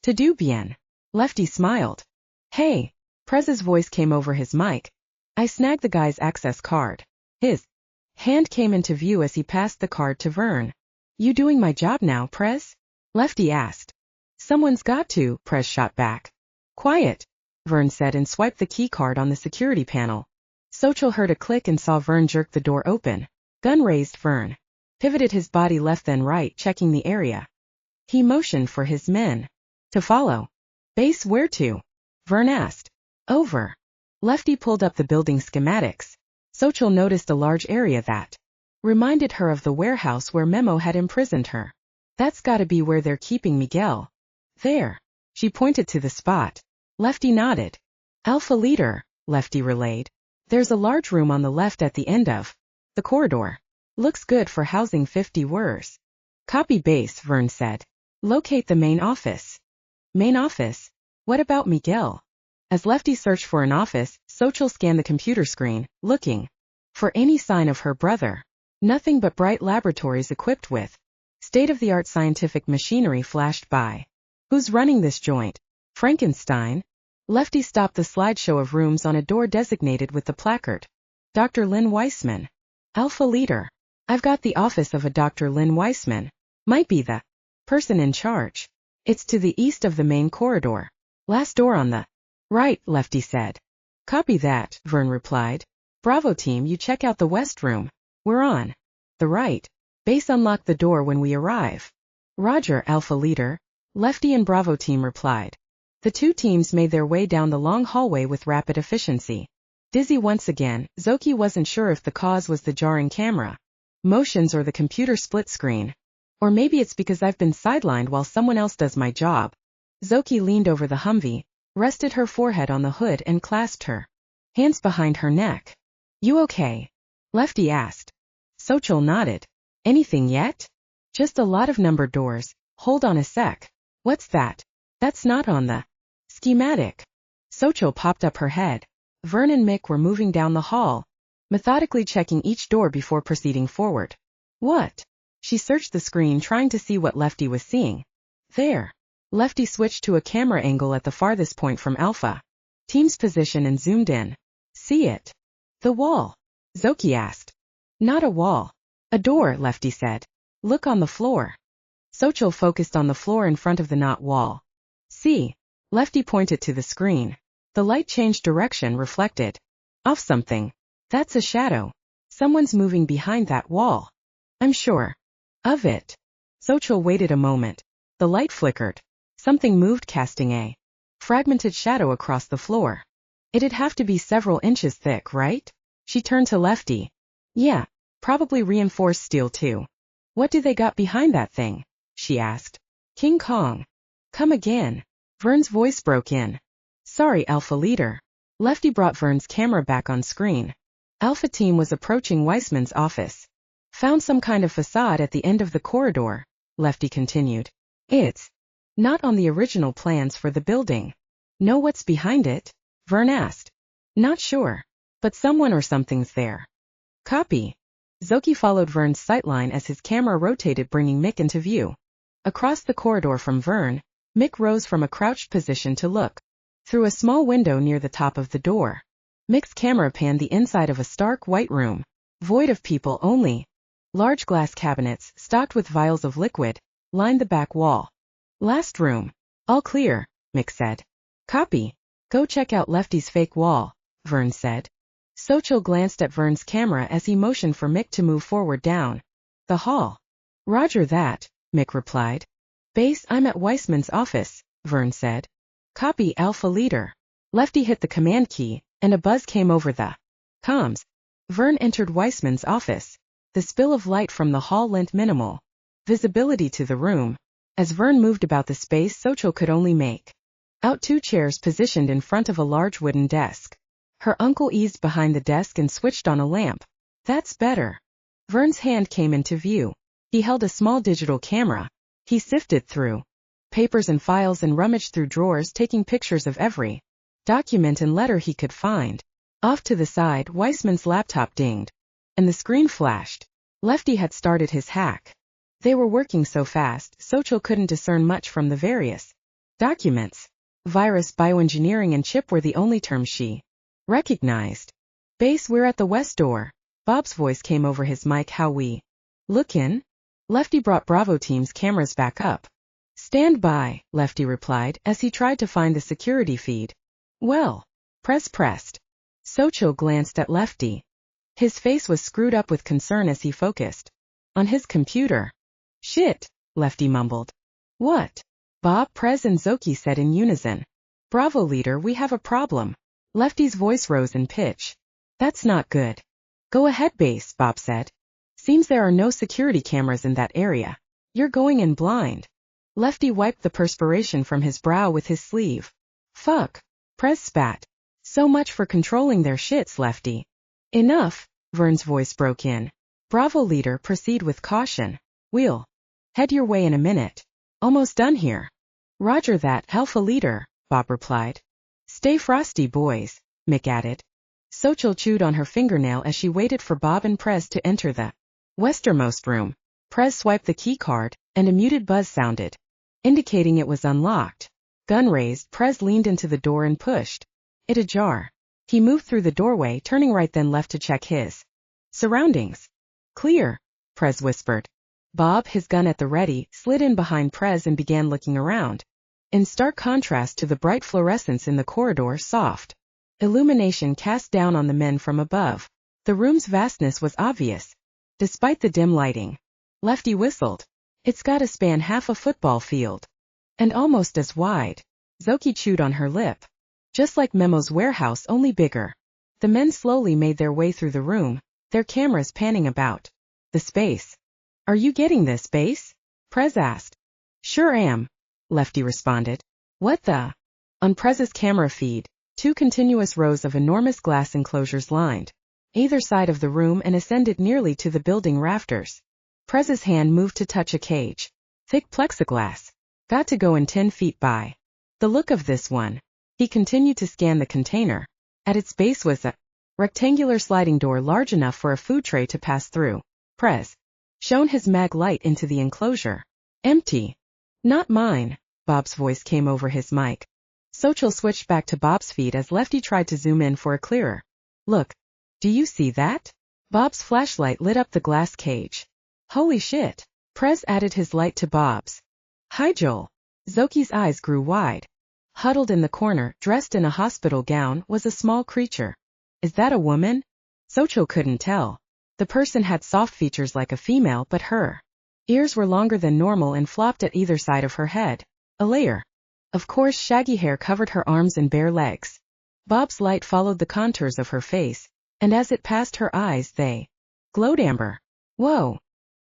To do bien. Lefty smiled. Hey, Prez's voice came over his mic. I snagged the guy's access card. His hand came into view as he passed the card to Vern. You doing my job now, Prez? Lefty asked. Someone's got to, Prez shot back. Quiet, Vern said and swiped the key card on the security panel. Xochitl heard a click and saw Vern jerk the door open. Gun raised, Vern pivoted his body left then right, checking the area. He motioned for his men to follow. Base where to? Vern asked. Over. Lefty pulled up the building schematics. Xochitl noticed a large area that reminded her of the warehouse where Memo had imprisoned her. That's gotta be where they're keeping Miguel. There. She pointed to the spot. Lefty nodded. Alpha Leader, Lefty relayed. There's a large room on the left at the end of the corridor. Looks good for housing 50 wers. Copy base, Vern said. Locate the main office. Main office? What about Miguel? As Lefty searched for an office, Xochitl scanned the computer screen, looking for any sign of her brother. Nothing but bright laboratories equipped with state-of-the-art scientific machinery flashed by. Who's running this joint? Frankenstein? Lefty stopped the slideshow of rooms on a door designated with the placard. Dr. Lynn Weissman. Alpha Leader. I've got the office of a Dr. Lynn Weissman. Might be the person in charge. It's to the east of the main corridor. Last door on the right, Lefty said. Copy that, Vern replied. Bravo team, you check out the west room. We're on the right. Base unlock the door when we arrive. Roger, Alpha Leader. Lefty and Bravo team replied. The two teams made their way down the long hallway with rapid efficiency. Dizzy once again, Xochitl wasn't sure if the cause was the jarring camera motions or the computer split screen. Or maybe it's because I've been sidelined while someone else does my job. Xochitl leaned over the Humvee, rested her forehead on the hood and clasped her hands behind her neck. You okay? Lefty asked. Xochitl nodded. Anything yet? Just a lot of numbered doors. Hold on a sec. What's that? That's not on the schematic. Xochitl popped up her head. Vern and Mick were moving down the hall, methodically checking each door before proceeding forward. What? She searched the screen trying to see what Lefty was seeing. There. Lefty switched to a camera angle at the farthest point from Alpha team's position and zoomed in. See it? The wall. Xochitl asked. Not a wall. A door, Lefty said. Look on the floor. Xochitl focused on the floor in front of the not wall. See? Lefty pointed to the screen. The light changed direction, reflected off something. That's a shadow. Someone's moving behind that wall. I'm sure of it. Xochitl waited a moment. The light flickered. Something moved, casting a fragmented shadow across the floor. It'd have to be several inches thick, right? She turned to Lefty. Yeah, probably reinforced steel too. What do they got behind that thing? She asked. King Kong. Come again. Vern's voice broke in. Sorry, Alpha Leader. Lefty brought Vern's camera back on screen. Alpha team was approaching Weissman's office. Found some kind of facade at the end of the corridor, Lefty continued. It's not on the original plans for the building. Know what's behind it? Vern asked. Not sure, but someone or something's there. Copy. Xochitl followed Vern's sightline as his camera rotated, bringing Mick into view. Across the corridor from Vern, Mick rose from a crouched position to look through a small window near the top of the door. Mick's camera panned the inside of a stark white room, void of people only. Large glass cabinets, stocked with vials of liquid, lined the back wall. Last room. All clear, Mick said. Copy. Go check out Lefty's fake wall, Vern said. Xochitl glanced at Vern's camera as he motioned for Mick to move forward down the hall. Roger that, Mick replied. Base, I'm at Weissman's office, Vern said. Copy, Alpha Leader. Lefty hit the command key, and a buzz came over the comms. Vern entered Weissman's office. The spill of light from the hall lent minimal visibility to the room. As Vern moved about the space, Xochitl could only make out two chairs positioned in front of a large wooden desk. Her uncle eased behind the desk and switched on a lamp. That's better. Vern's hand came into view. He held a small digital camera. He sifted through papers and files and rummaged through drawers, taking pictures of every document and letter he could find. Off to the side, Weissman's laptop dinged, and the screen flashed. Lefty had started his hack. They were working so fast, Xochitl couldn't discern much from the various documents. Virus, bioengineering, and chip were the only terms she recognized. Base, we're at the west door. Bob's voice came over his mic. How we look in? Lefty brought Bravo team's cameras back up. Stand by, Lefty replied as he tried to find the security feed. Well, pressed. Xochitl glanced at Lefty. His face was screwed up with concern as he focused on his computer. Shit, Lefty mumbled. What? Bob, Prez, and Xochitl said in unison. Bravo Leader, we have a problem. Lefty's voice rose in pitch. That's not good. Go ahead, Base, Bob said. Seems there are no security cameras in that area. You're going in blind. Lefty wiped the perspiration from his brow with his sleeve. Fuck. Prez spat. So much for controlling their shits, Lefty. Enough, Vern's voice broke in. Bravo leader, proceed with caution. We'll head your way in a minute. Almost done here. Roger that, Alpha leader, Bob replied. Stay frosty, boys, Mick added. Xochitl chewed on her fingernail as she waited for Bob and Prez to enter the westernmost room. Prez swiped the key card, and a muted buzz sounded, indicating it was unlocked. Gun raised, Prez leaned into the door and pushed it ajar. He moved through the doorway, turning right then left to check his surroundings. Clear, Prez whispered. Bob, his gun at the ready, slid in behind Prez and began looking around. In stark contrast to the bright fluorescence in the corridor, soft illumination cast down on the men from above. The room's vastness was obvious, despite the dim lighting. Lefty whistled. It's gotta span half a football field. And almost as wide. Xochitl chewed on her lip. Just like Memo's warehouse, only bigger. The men slowly made their way through the room, their cameras panning about the space. Are you getting this, Base? Prez asked. Sure am, Lefty responded. What the? On Prez's camera feed, 2 continuous rows of enormous glass enclosures lined either side of the room and ascended nearly to the building rafters. Prez's hand moved to touch a cage. Thick plexiglass. Got to go in 10 feet by. The look of this one. He continued to scan the container. At its base was a rectangular sliding door large enough for a food tray to pass through. Prez shone his mag light into the enclosure. Empty. Not mine, Bob's voice came over his mic. Xochitl switched back to Bob's feed as Lefty tried to zoom in for a clearer look. Do you see that? Bob's flashlight lit up the glass cage. Holy shit. Prez added his light to Bob's. Hi, Joel. Zoki's eyes grew wide. Huddled in the corner, dressed in a hospital gown, was a small creature. Is that a woman? Xochitl couldn't tell. The person had soft features like a female, but her ears were longer than normal and flopped at either side of her head. A layer of coarse, shaggy hair covered her arms and bare legs. Bob's light followed the contours of her face, and as it passed her eyes, they glowed amber. Whoa.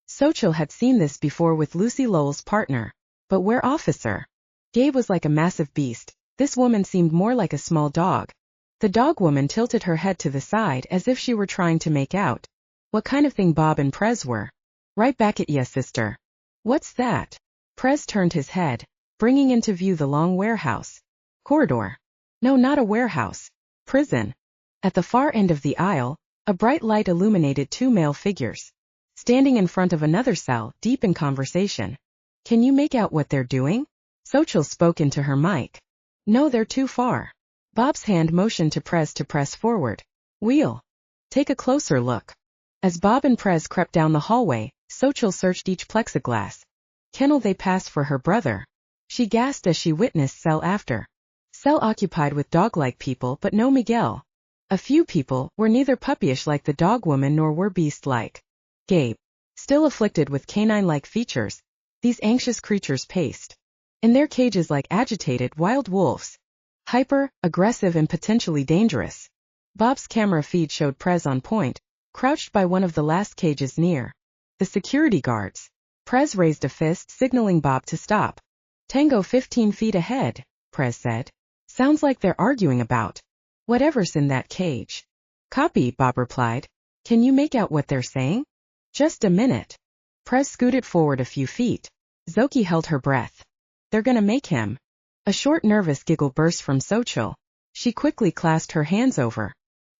Xochitl had seen this before with Lucy Lowell's partner. But where Officer Gabe was like a massive beast, this woman seemed more like a small dog. The dog woman tilted her head to the side as if she were trying to make out what kind of thing Bob and Prez were. Right back at ya, sister. What's that? Prez turned his head, bringing into view the long warehouse corridor. No, not a warehouse. Prison. At the far end of the aisle, a bright light illuminated 2 male figures, standing in front of another cell, deep in conversation. Can you make out what they're doing? Xochitl spoke into her mic. No, they're too far. Bob's hand motioned to Prez to press forward. We'll take a closer look. As Bob and Prez crept down the hallway, Xochitl searched each plexiglass kennel they passed for her brother. She gasped as she witnessed cell after cell occupied with dog-like people, but no Miguel. A few people were neither puppyish like the dog woman nor were beast-like. Gabe, still afflicted with canine-like features, these anxious creatures paced in their cages like agitated wild wolves. Hyper, aggressive and potentially dangerous. Bob's camera feed showed Prez on point, crouched by one of the last cages near the security guards. Prez raised a fist signaling Bob to stop. Tango 15 feet ahead, Prez said. Sounds like they're arguing about whatever's in that cage. Copy, Bob replied. Can you make out what they're saying? Just a minute. Prez scooted forward a few feet. Xochitl held her breath. They're gonna make him. A short nervous giggle burst from Xochitl. She quickly clasped her hands over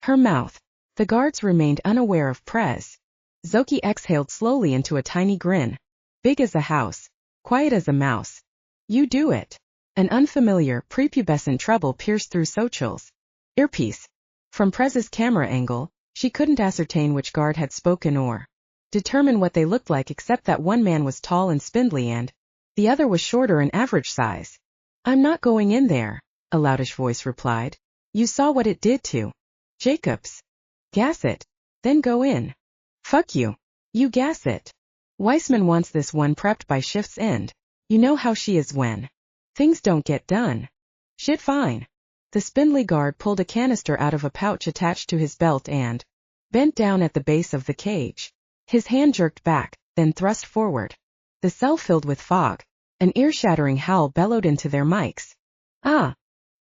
her mouth. The guards remained unaware of Prez. Xochitl exhaled slowly into a tiny grin. Big as a house, quiet as a mouse. You do it. An unfamiliar, prepubescent treble pierced through Xochitl's earpiece. From Prez's camera angle, she couldn't ascertain which guard had spoken or determine what they looked like, except that one man was tall and spindly and the other was shorter and average size. I'm not going in there, a loudish voice replied. You saw what it did to Jacobs. Gas it. Then go in. Fuck you. You gas it. Weissman wants this one prepped by shift's end. You know how she is when things don't get done. Shit, fine. The spindly guard pulled a canister out of a pouch attached to his belt and bent down at the base of the cage. His hand jerked back, then thrust forward. The cell filled with fog. An ear-shattering howl bellowed into their mics. Ah!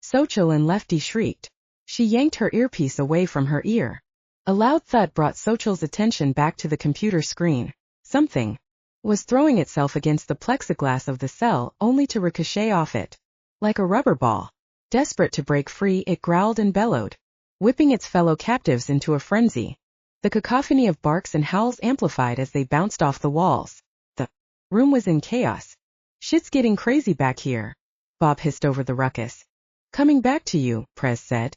Xochitl and Lefty shrieked. She yanked her earpiece away from her ear. A loud thud brought Xochitl's attention back to the computer screen. Something was throwing itself against the plexiglass of the cell, only to ricochet off it. Like a rubber ball. Desperate to break free, it growled and bellowed, whipping its fellow captives into a frenzy. The cacophony of barks and howls amplified as they bounced off the walls. The room was in chaos. "Shit's getting crazy back here," Bob hissed over the ruckus. "Coming back to you," Prez said.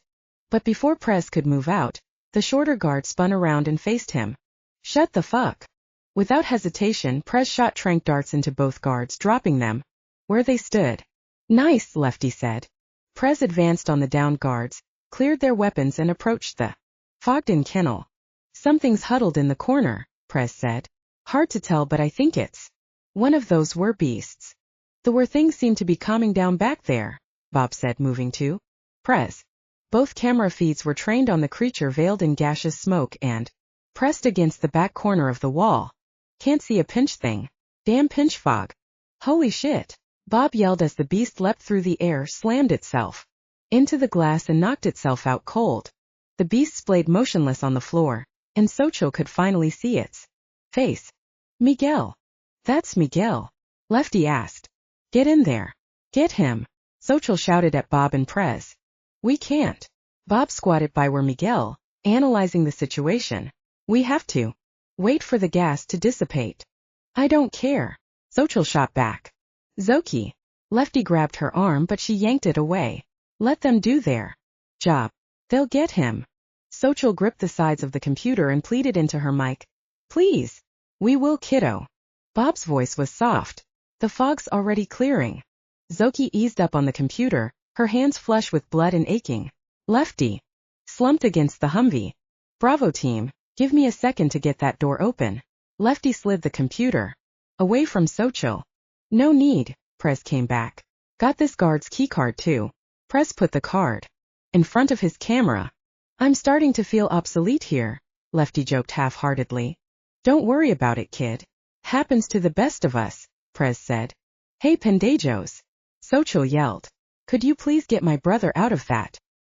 But before Prez could move out, the shorter guard spun around and faced him. "Shut the fuck." Without hesitation, Prez shot tranq darts into both guards, dropping them where they stood. "Nice," Lefty said. Prez advanced on the downed guards, cleared their weapons and approached the fogged-in kennel. "Something's huddled in the corner," Prez said. "Hard to tell, but I think it's one of those Werebeasts." "The were things seem to be calming down back there," Bob said, moving to Prez. Both camera feeds were trained on the creature veiled in gaseous smoke and pressed against the back corner of the wall. "Can't see a pinch thing. Damn pinch fog." "Holy shit," Bob yelled as the beast leapt through the air, slammed itself into the glass and knocked itself out cold. The beast splayed motionless on the floor, and Xochitl could finally see its face. "Miguel." "That's Miguel," Lefty asked. "Get in there." "Get him," Xochitl shouted at Bob and Prez. "We can't." Bob squatted by where Miguel, analyzing the situation. "We have to wait for the gas to dissipate." "I don't care," Xochitl shot back. "Xochi." Lefty grabbed her arm, but she yanked it away. "Let them do their job. They'll get him." Xochitl gripped the sides of the computer and pleaded into her mic. "Please. We will, kiddo." Bob's voice was soft. "The fog's already clearing." Xochi eased up on the computer, her hands flush with blood and aching. Lefty slumped against the Humvee. "Bravo team, give me a second to get that door open." Lefty slid the computer away from Xochitl. "No need," Prez came back. "Got this guard's keycard too." Prez put the card in front of his camera. "I'm starting to feel obsolete here," Lefty joked half-heartedly. "Don't worry about it, kid. Happens to the best of us," Prez said. "Hey pendejos," Xochitl yelled. "Could you please get my brother out of that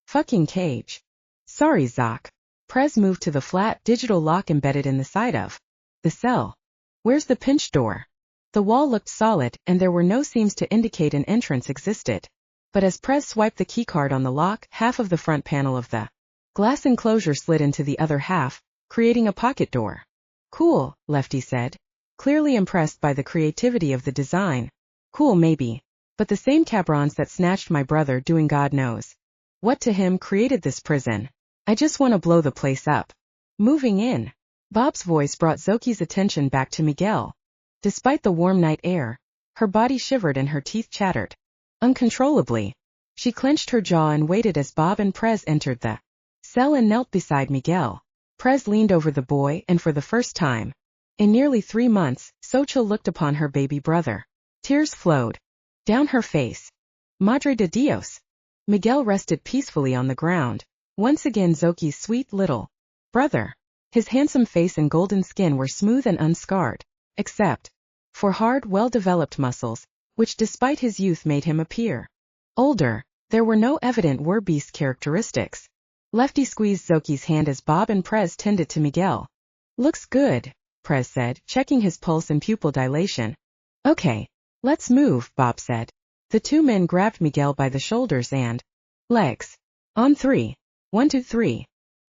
fucking cage?" "Sorry, Zoc." Prez moved to the flat digital lock embedded in the side of the cell. "Where's the pinch door?" The wall looked solid, and there were no seams to indicate an entrance existed. But as Prez swiped the keycard on the lock, half of the front panel of the glass enclosure slid into the other half, creating a pocket door. "Cool," Lefty said, clearly impressed by the creativity of the design. "Cool maybe, but the same cabrons that snatched my brother doing God knows what to him created this prison. I just want to blow the place up." "Moving in." Bob's voice brought Xochitl's attention back to Miguel. Despite the warm night air, her body shivered and her teeth chattered uncontrollably. She clenched her jaw and waited as Bob and Prez entered the cell and knelt beside Miguel. Prez leaned over the boy, and for the first time in nearly 3 months, Xochitl looked upon her baby brother. Tears flowed down her face. "Madre de Dios." Miguel rested peacefully on the ground. Once again Xochitl's sweet little brother. His handsome face and golden skin were smooth and unscarred, except for hard, well-developed muscles, which despite his youth made him appear older. There were no evident Werebeast characteristics. Lefty squeezed Xochitl's hand as Bob and Prez tended to Miguel. "Looks good," Prez said, checking his pulse and pupil dilation. "Okay, let's move," Bob said. The two men grabbed Miguel by the shoulders and legs. "On 3. 1, 2, 3.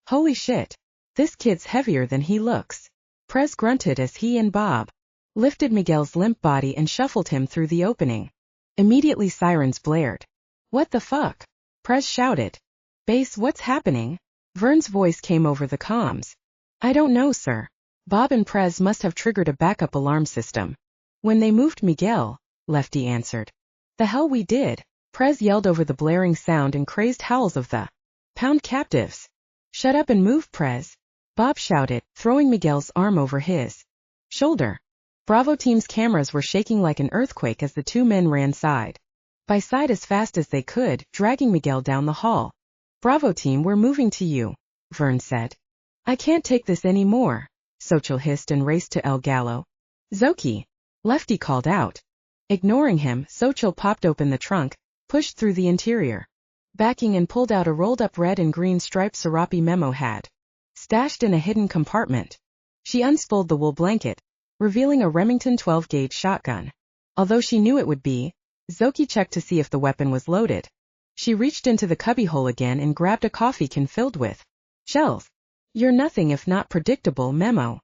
Holy shit. This kid's heavier than he looks." Prez grunted as he and Bob lifted Miguel's limp body and shuffled him through the opening. Immediately sirens blared. "What the fuck?" Prez shouted. "Base, what's happening?" Vern's voice came over the comms. "I don't know, sir. Bob and Prez must have triggered a backup alarm system when they moved Miguel," Lefty answered. "The hell we did," Prez yelled over the blaring sound and crazed howls of the pound captives. "Shut up and move, Prez," Bob shouted, throwing Miguel's arm over his shoulder. Bravo team's cameras were shaking like an earthquake as the two men ran side by side as fast as they could, dragging Miguel down the hall. "Bravo team, we're moving to you," Vern said. "I can't take this anymore," Xochitl hissed and raced to El Gallo. "Xochi," Lefty called out. Ignoring him, Xochitl popped open the trunk, pushed through the interior. backing and pulled out a rolled-up red and green striped serape memo had, stashed in a hidden compartment. She unspooled the wool blanket, revealing a Remington 12-gauge shotgun. Although she knew it would be, Xochitl checked to see if the weapon was loaded. She reached into the cubbyhole again and grabbed a coffee can filled with shells. You're nothing if not predictable memo.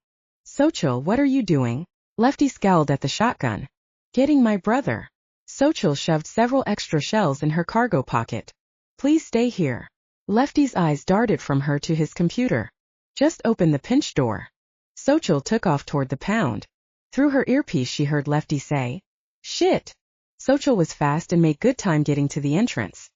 Xochitl, what are you doing? Lefty scowled at the shotgun. Getting my brother. Xochitl shoved several extra shells in her cargo pocket. Please stay here. Lefty's eyes darted from her to his computer. Just open the pinch door. Xochitl took off toward the pound. Through her earpiece she heard Lefty say, "Shit." Xochitl was fast and made good time getting to the entrance.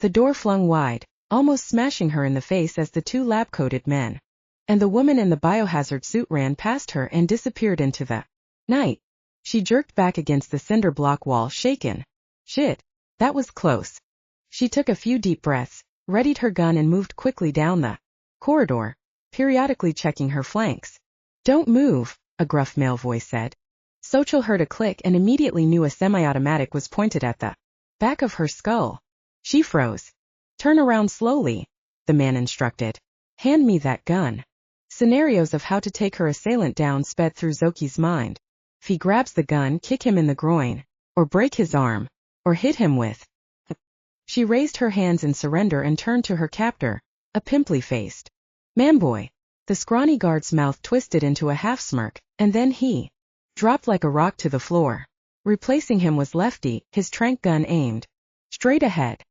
The door flung wide, almost smashing her in the face as the two lab-coated men and the woman in the biohazard suit ran past her and disappeared into the night. She jerked back against the cinder block wall, shaken. Shit, that was close. She took a few deep breaths, readied her gun and moved quickly down the corridor, periodically checking her flanks. Don't move, a gruff male voice said. Xochitl heard a click and immediately knew a semi-automatic was pointed at the back of her skull. She froze. Turn around slowly, the man instructed. Hand me that gun. Scenarios of how to take her assailant down sped through Xochitl's mind. If he grabs the gun, kick him in the groin, or break his arm, or hit him with. She raised her hands in surrender and turned to her captor, a pimply-faced man-boy. The scrawny guard's mouth twisted into a half-smirk, and then he dropped like a rock to the floor. Replacing him was Lefty, his tranq gun aimed straight ahead.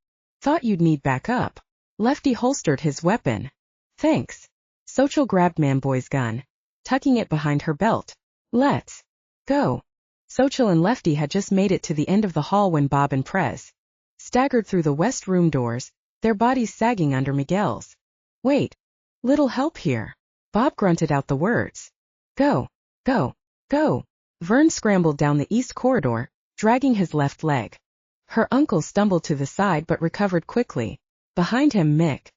Thought you'd need backup. Lefty holstered his weapon. Thanks. Xochitl grabbed Man-boy's gun, tucking it behind her belt. Let's go. Xochitl and Lefty had just made it to the end of the hall when Bob and Prez staggered through the west room doors, their bodies sagging under Miguel's. Wait. Little help here. Bob grunted out the words. Go, go, go. Vern scrambled down the east corridor, dragging his left leg. Her uncle stumbled to the side but recovered quickly. Behind him, Mick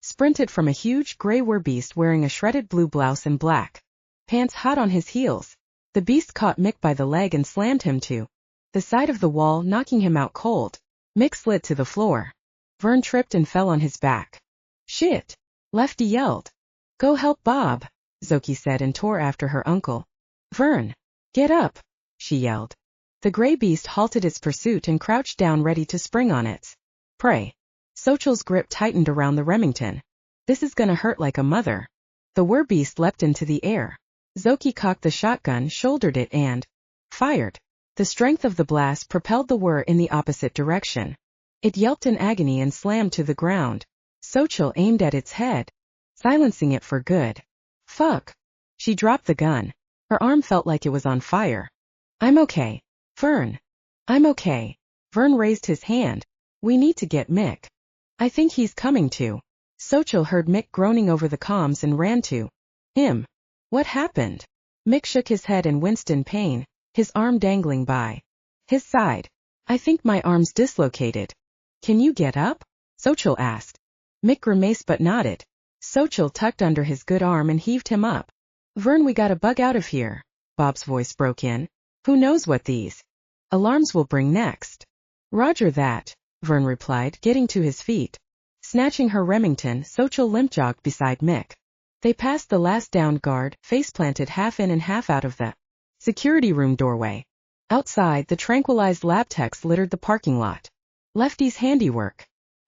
sprinted from a huge gray werebeast wearing a shredded blue blouse and black pants hot on his heels. The beast caught Mick by the leg and slammed him to the side of the wall, knocking him out cold. Mick slid to the floor. Vern tripped and fell on his back. Shit! Lefty yelled. Go help Bob, Xochitl said and tore after her uncle. Vern! Get up! She yelled. The gray beast halted its pursuit and crouched down ready to spring on its prey. Xochitl's grip tightened around the Remington. This is gonna hurt like a mother. The werebeast leapt into the air. Xochitl cocked the shotgun, shouldered it and fired. The strength of the blast propelled the were in the opposite direction. It yelped in agony and slammed to the ground. Xochitl aimed at its head, silencing it for good. Fuck. She dropped the gun. Her arm felt like it was on fire. I'm okay. Vern. I'm okay. Vern raised his hand. We need to get Mick. I think he's coming to. Xochitl heard Mick groaning over the comms and ran to him. What happened? Mick shook his head and winced in pain, his arm dangling by his side. I think my arm's dislocated. Can you get up? Xochitl asked. Mick grimaced but nodded. Xochitl tucked under his good arm and heaved him up. Vern, we gotta bug out of here. Bob's voice broke in. Who knows what these alarms will bring next? Roger that, Vern replied, getting to his feet. Snatching her Remington, Xochitl limp-jogged beside Mick. They passed the last downed guard, face-planted half in and half out of the security room doorway. Outside, the tranquilized lab techs littered the parking lot. Lefty's handiwork.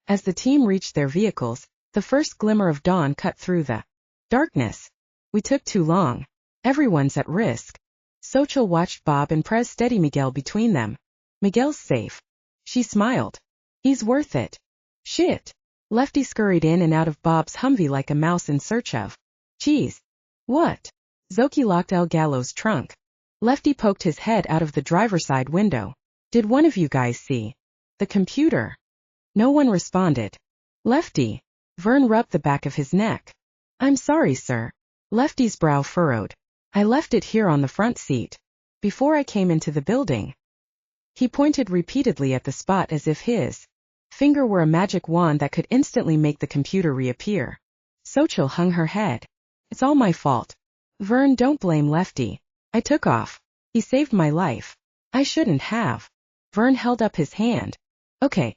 As the team reached their vehicles, the first glimmer of dawn cut through the darkness. We took too long. Everyone's at risk. Xochitl watched Bob and Prez steady Miguel between them. Miguel's safe. She smiled. He's worth it. Shit. Lefty scurried in and out of Bob's Humvee like a mouse in search of cheese. What? Xochitl locked El Gallo's trunk. Lefty poked his head out of the driver's side window. Did one of you guys see the computer? No one responded. Lefty. Vern rubbed the back of his neck. I'm sorry, sir. Lefty's brow furrowed. I left it here on the front seat. Before I came into the building. He pointed repeatedly at the spot as if his finger were a magic wand that could instantly make the computer reappear. Xochitl hung her head. It's all my fault. Vern, don't blame Lefty. I took off. He saved my life. I shouldn't have. Vern held up his hand. Okay.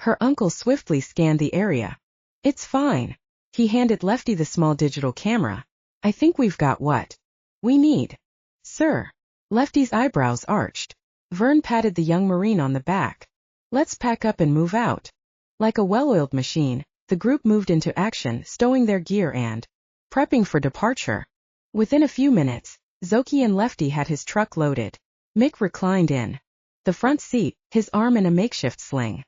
Her uncle swiftly scanned the area. It's fine. He handed Lefty the small digital camera. I think we've got what we need. Sir. Lefty's eyebrows arched. Vern patted the young Marine on the back. Let's pack up and move out. Like a well-oiled machine, the group moved into action, stowing their gear and prepping for departure. Within a few minutes, Xochitl and Lefty had his truck loaded. Mick reclined in the front seat, his arm in a makeshift sling.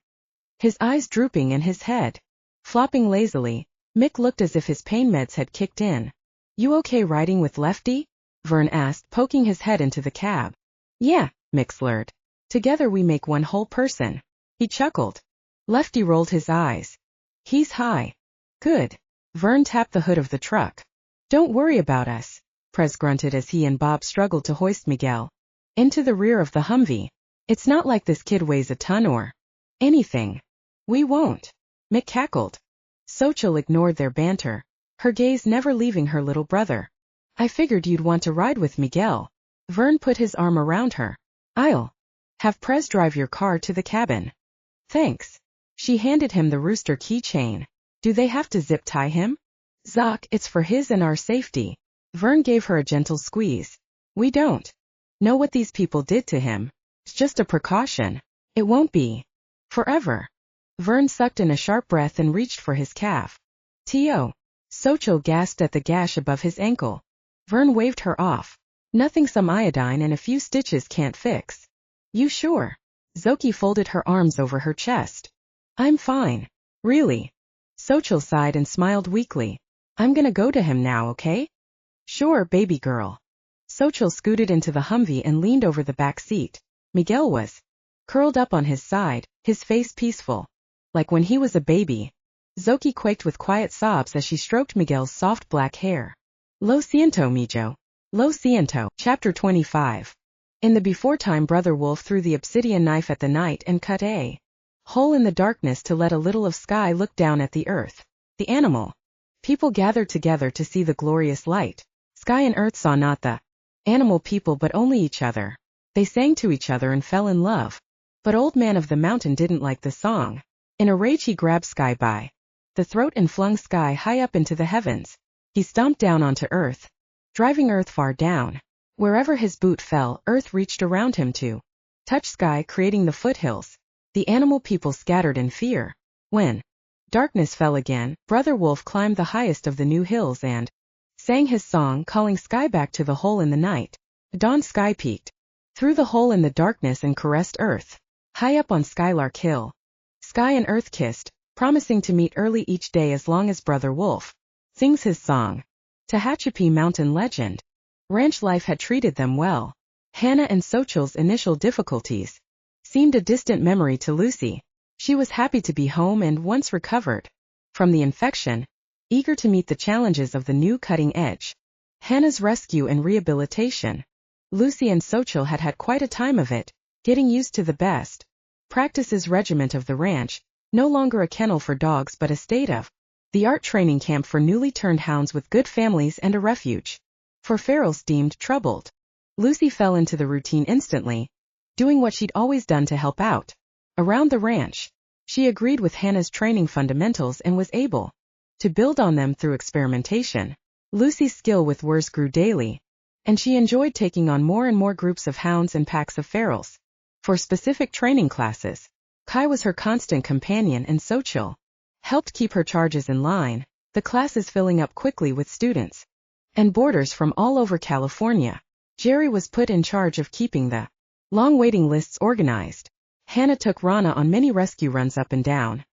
His eyes drooping and his head flopping lazily, Mick looked as if his pain meds had kicked in. You okay riding with Lefty? Vern asked, poking his head into the cab. Yeah, Mick slurred. Together we make one whole person. He chuckled. Lefty rolled his eyes. He's high. Good. Vern tapped the hood of the truck. Don't worry about us, Prez grunted as he and Bob struggled to hoist Miguel into the rear of the Humvee. It's not like this kid weighs a ton or anything. We won't. Mick cackled. Xochitl ignored their banter, her gaze never leaving her little brother. I figured you'd want to ride with Miguel. Vern put his arm around her. I'll have Prez drive your car to the cabin. Thanks. She handed him the rooster keychain. Do they have to zip tie him? Zoc, it's for his and our safety. Vern gave her a gentle squeeze. We don't know what these people did to him. It's just a precaution. It won't be forever. Vern sucked in a sharp breath and reached for his calf. T.O. Xochitl gasped at the gash above his ankle. Vern waved her off. Nothing some iodine and a few stitches can't fix. You sure? Xochitl folded her arms over her chest. I'm fine. Really? Xochitl sighed and smiled weakly. I'm gonna go to him now, okay? Sure, baby girl. Xochitl scooted into the Humvee and leaned over the back seat. Miguel was curled up on his side, his face peaceful. Like when he was a baby. Xochitl quaked with quiet sobs as she stroked Miguel's soft black hair. Lo siento, mijo. Lo siento. Chapter 25. In the before-time Brother Wolf threw the obsidian knife at the night and cut a hole in the darkness to let a little of sky look down at the earth. The animal people gathered together to see the glorious light. Sky and earth saw not the animal people but only each other. They sang to each other and fell in love. But Old Man of the Mountain didn't like the song. In a rage he grabbed Sky by the throat and flung Sky high up into the heavens. He stomped down onto earth, driving earth far down. Wherever his boot fell, earth reached around him to touch Sky, creating the foothills. The animal people scattered in fear. When darkness fell again, Brother Wolf climbed the highest of the new hills and sang his song, calling Sky back to the hole in the night. Dawn Sky peeked through the hole in the darkness and caressed earth. High up on Skylark Hill, Sky and earth kissed, promising to meet early each day as long as Brother Wolf sings his song. Tehachapi Mountain Legend. Ranch life had treated them well. Hannah and Xochitl's initial difficulties seemed a distant memory to Lucy. She was happy to be home and, once recovered from the infection, eager to meet the challenges of the new cutting edge. Hannah's rescue and rehabilitation. Lucy and Xochitl had had quite a time of it, getting used to the best practices regiment of the ranch, no longer a kennel for dogs but a state-of-the-art training camp for newly turned hounds with good families and a refuge for ferals deemed troubled. Lucy fell into the routine instantly, doing what she'd always done to help out around the ranch. She agreed with Hannah's training fundamentals and was able to build on them through experimentation. Lucy's skill with words grew daily, and she enjoyed taking on more and more groups of hounds and packs of ferals. For specific training classes, Kai was her constant companion and Xochitl helped keep her charges in line, the classes filling up quickly with students and boarders from all over California. Jerry was put in charge of keeping the long waiting lists organized. Hannah took Rana on many rescue runs up and down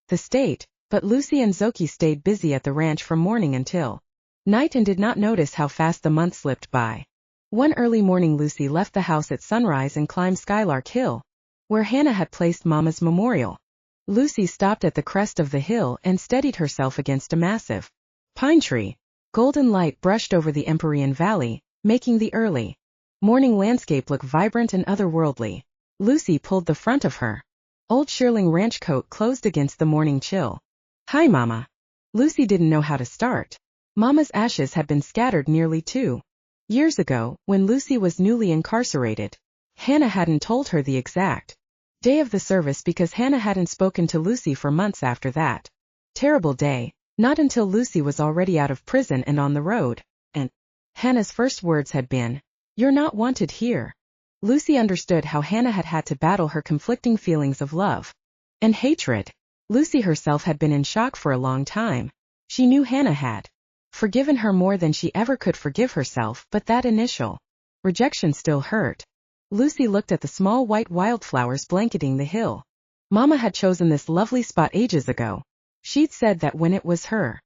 the state, but Lucy and Xochitl stayed busy at the ranch from morning until night and did not notice how fast the months slipped by. One early morning Lucy left the house at sunrise and climbed Skylark Hill, where Hannah had placed Mama's memorial. Lucy stopped at the crest of the hill and steadied herself against a massive pine tree. Golden light brushed over the Empyrean Valley, making the early morning landscape look vibrant and otherworldly. Lucy pulled the front of her old shearling ranch coat closed against the morning chill. Hi, Mama. Lucy didn't know how to start. Mama's ashes had been scattered nearly 2 years ago, when Lucy was newly incarcerated. Hannah hadn't told her the exact day of the service because Hannah hadn't spoken to Lucy for months after that. Terrible day, not until Lucy was already out of prison and on the road, and Hannah's first words had been, "You're not wanted here." Lucy understood how Hannah had had to battle her conflicting feelings of love and hatred. Lucy herself had been in shock for a long time. She knew Hannah had forgiven her more than she ever could forgive herself, but that initial rejection still hurt. Lucy looked at the small white wildflowers blanketing the hill. Mama had chosen this lovely spot ages ago. She'd said that when it was her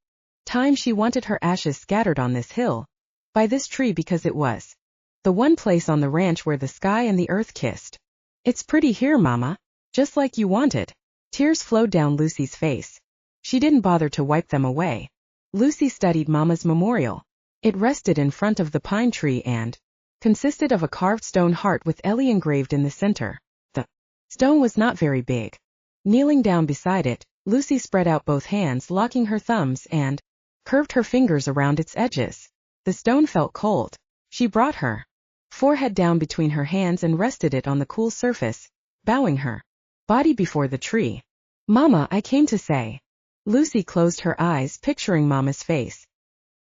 time she wanted her ashes scattered on this hill, by this tree, because it was the one place on the ranch where the sky and the earth kissed. "It's pretty here, Mama, just like you wanted." Tears flowed down Lucy's face. She didn't bother to wipe them away. Lucy studied Mama's memorial. It rested in front of the pine tree and consisted of a carved stone heart with Ellie engraved in the center. The stone was not very big. Kneeling down beside it, Lucy spread out both hands, locking her thumbs, and curved her fingers around its edges. The stone felt cold. She brought her forehead down between her hands and rested it on the cool surface, bowing her body before the tree. "Mama, I came to say." Lucy closed her eyes, picturing Mama's face.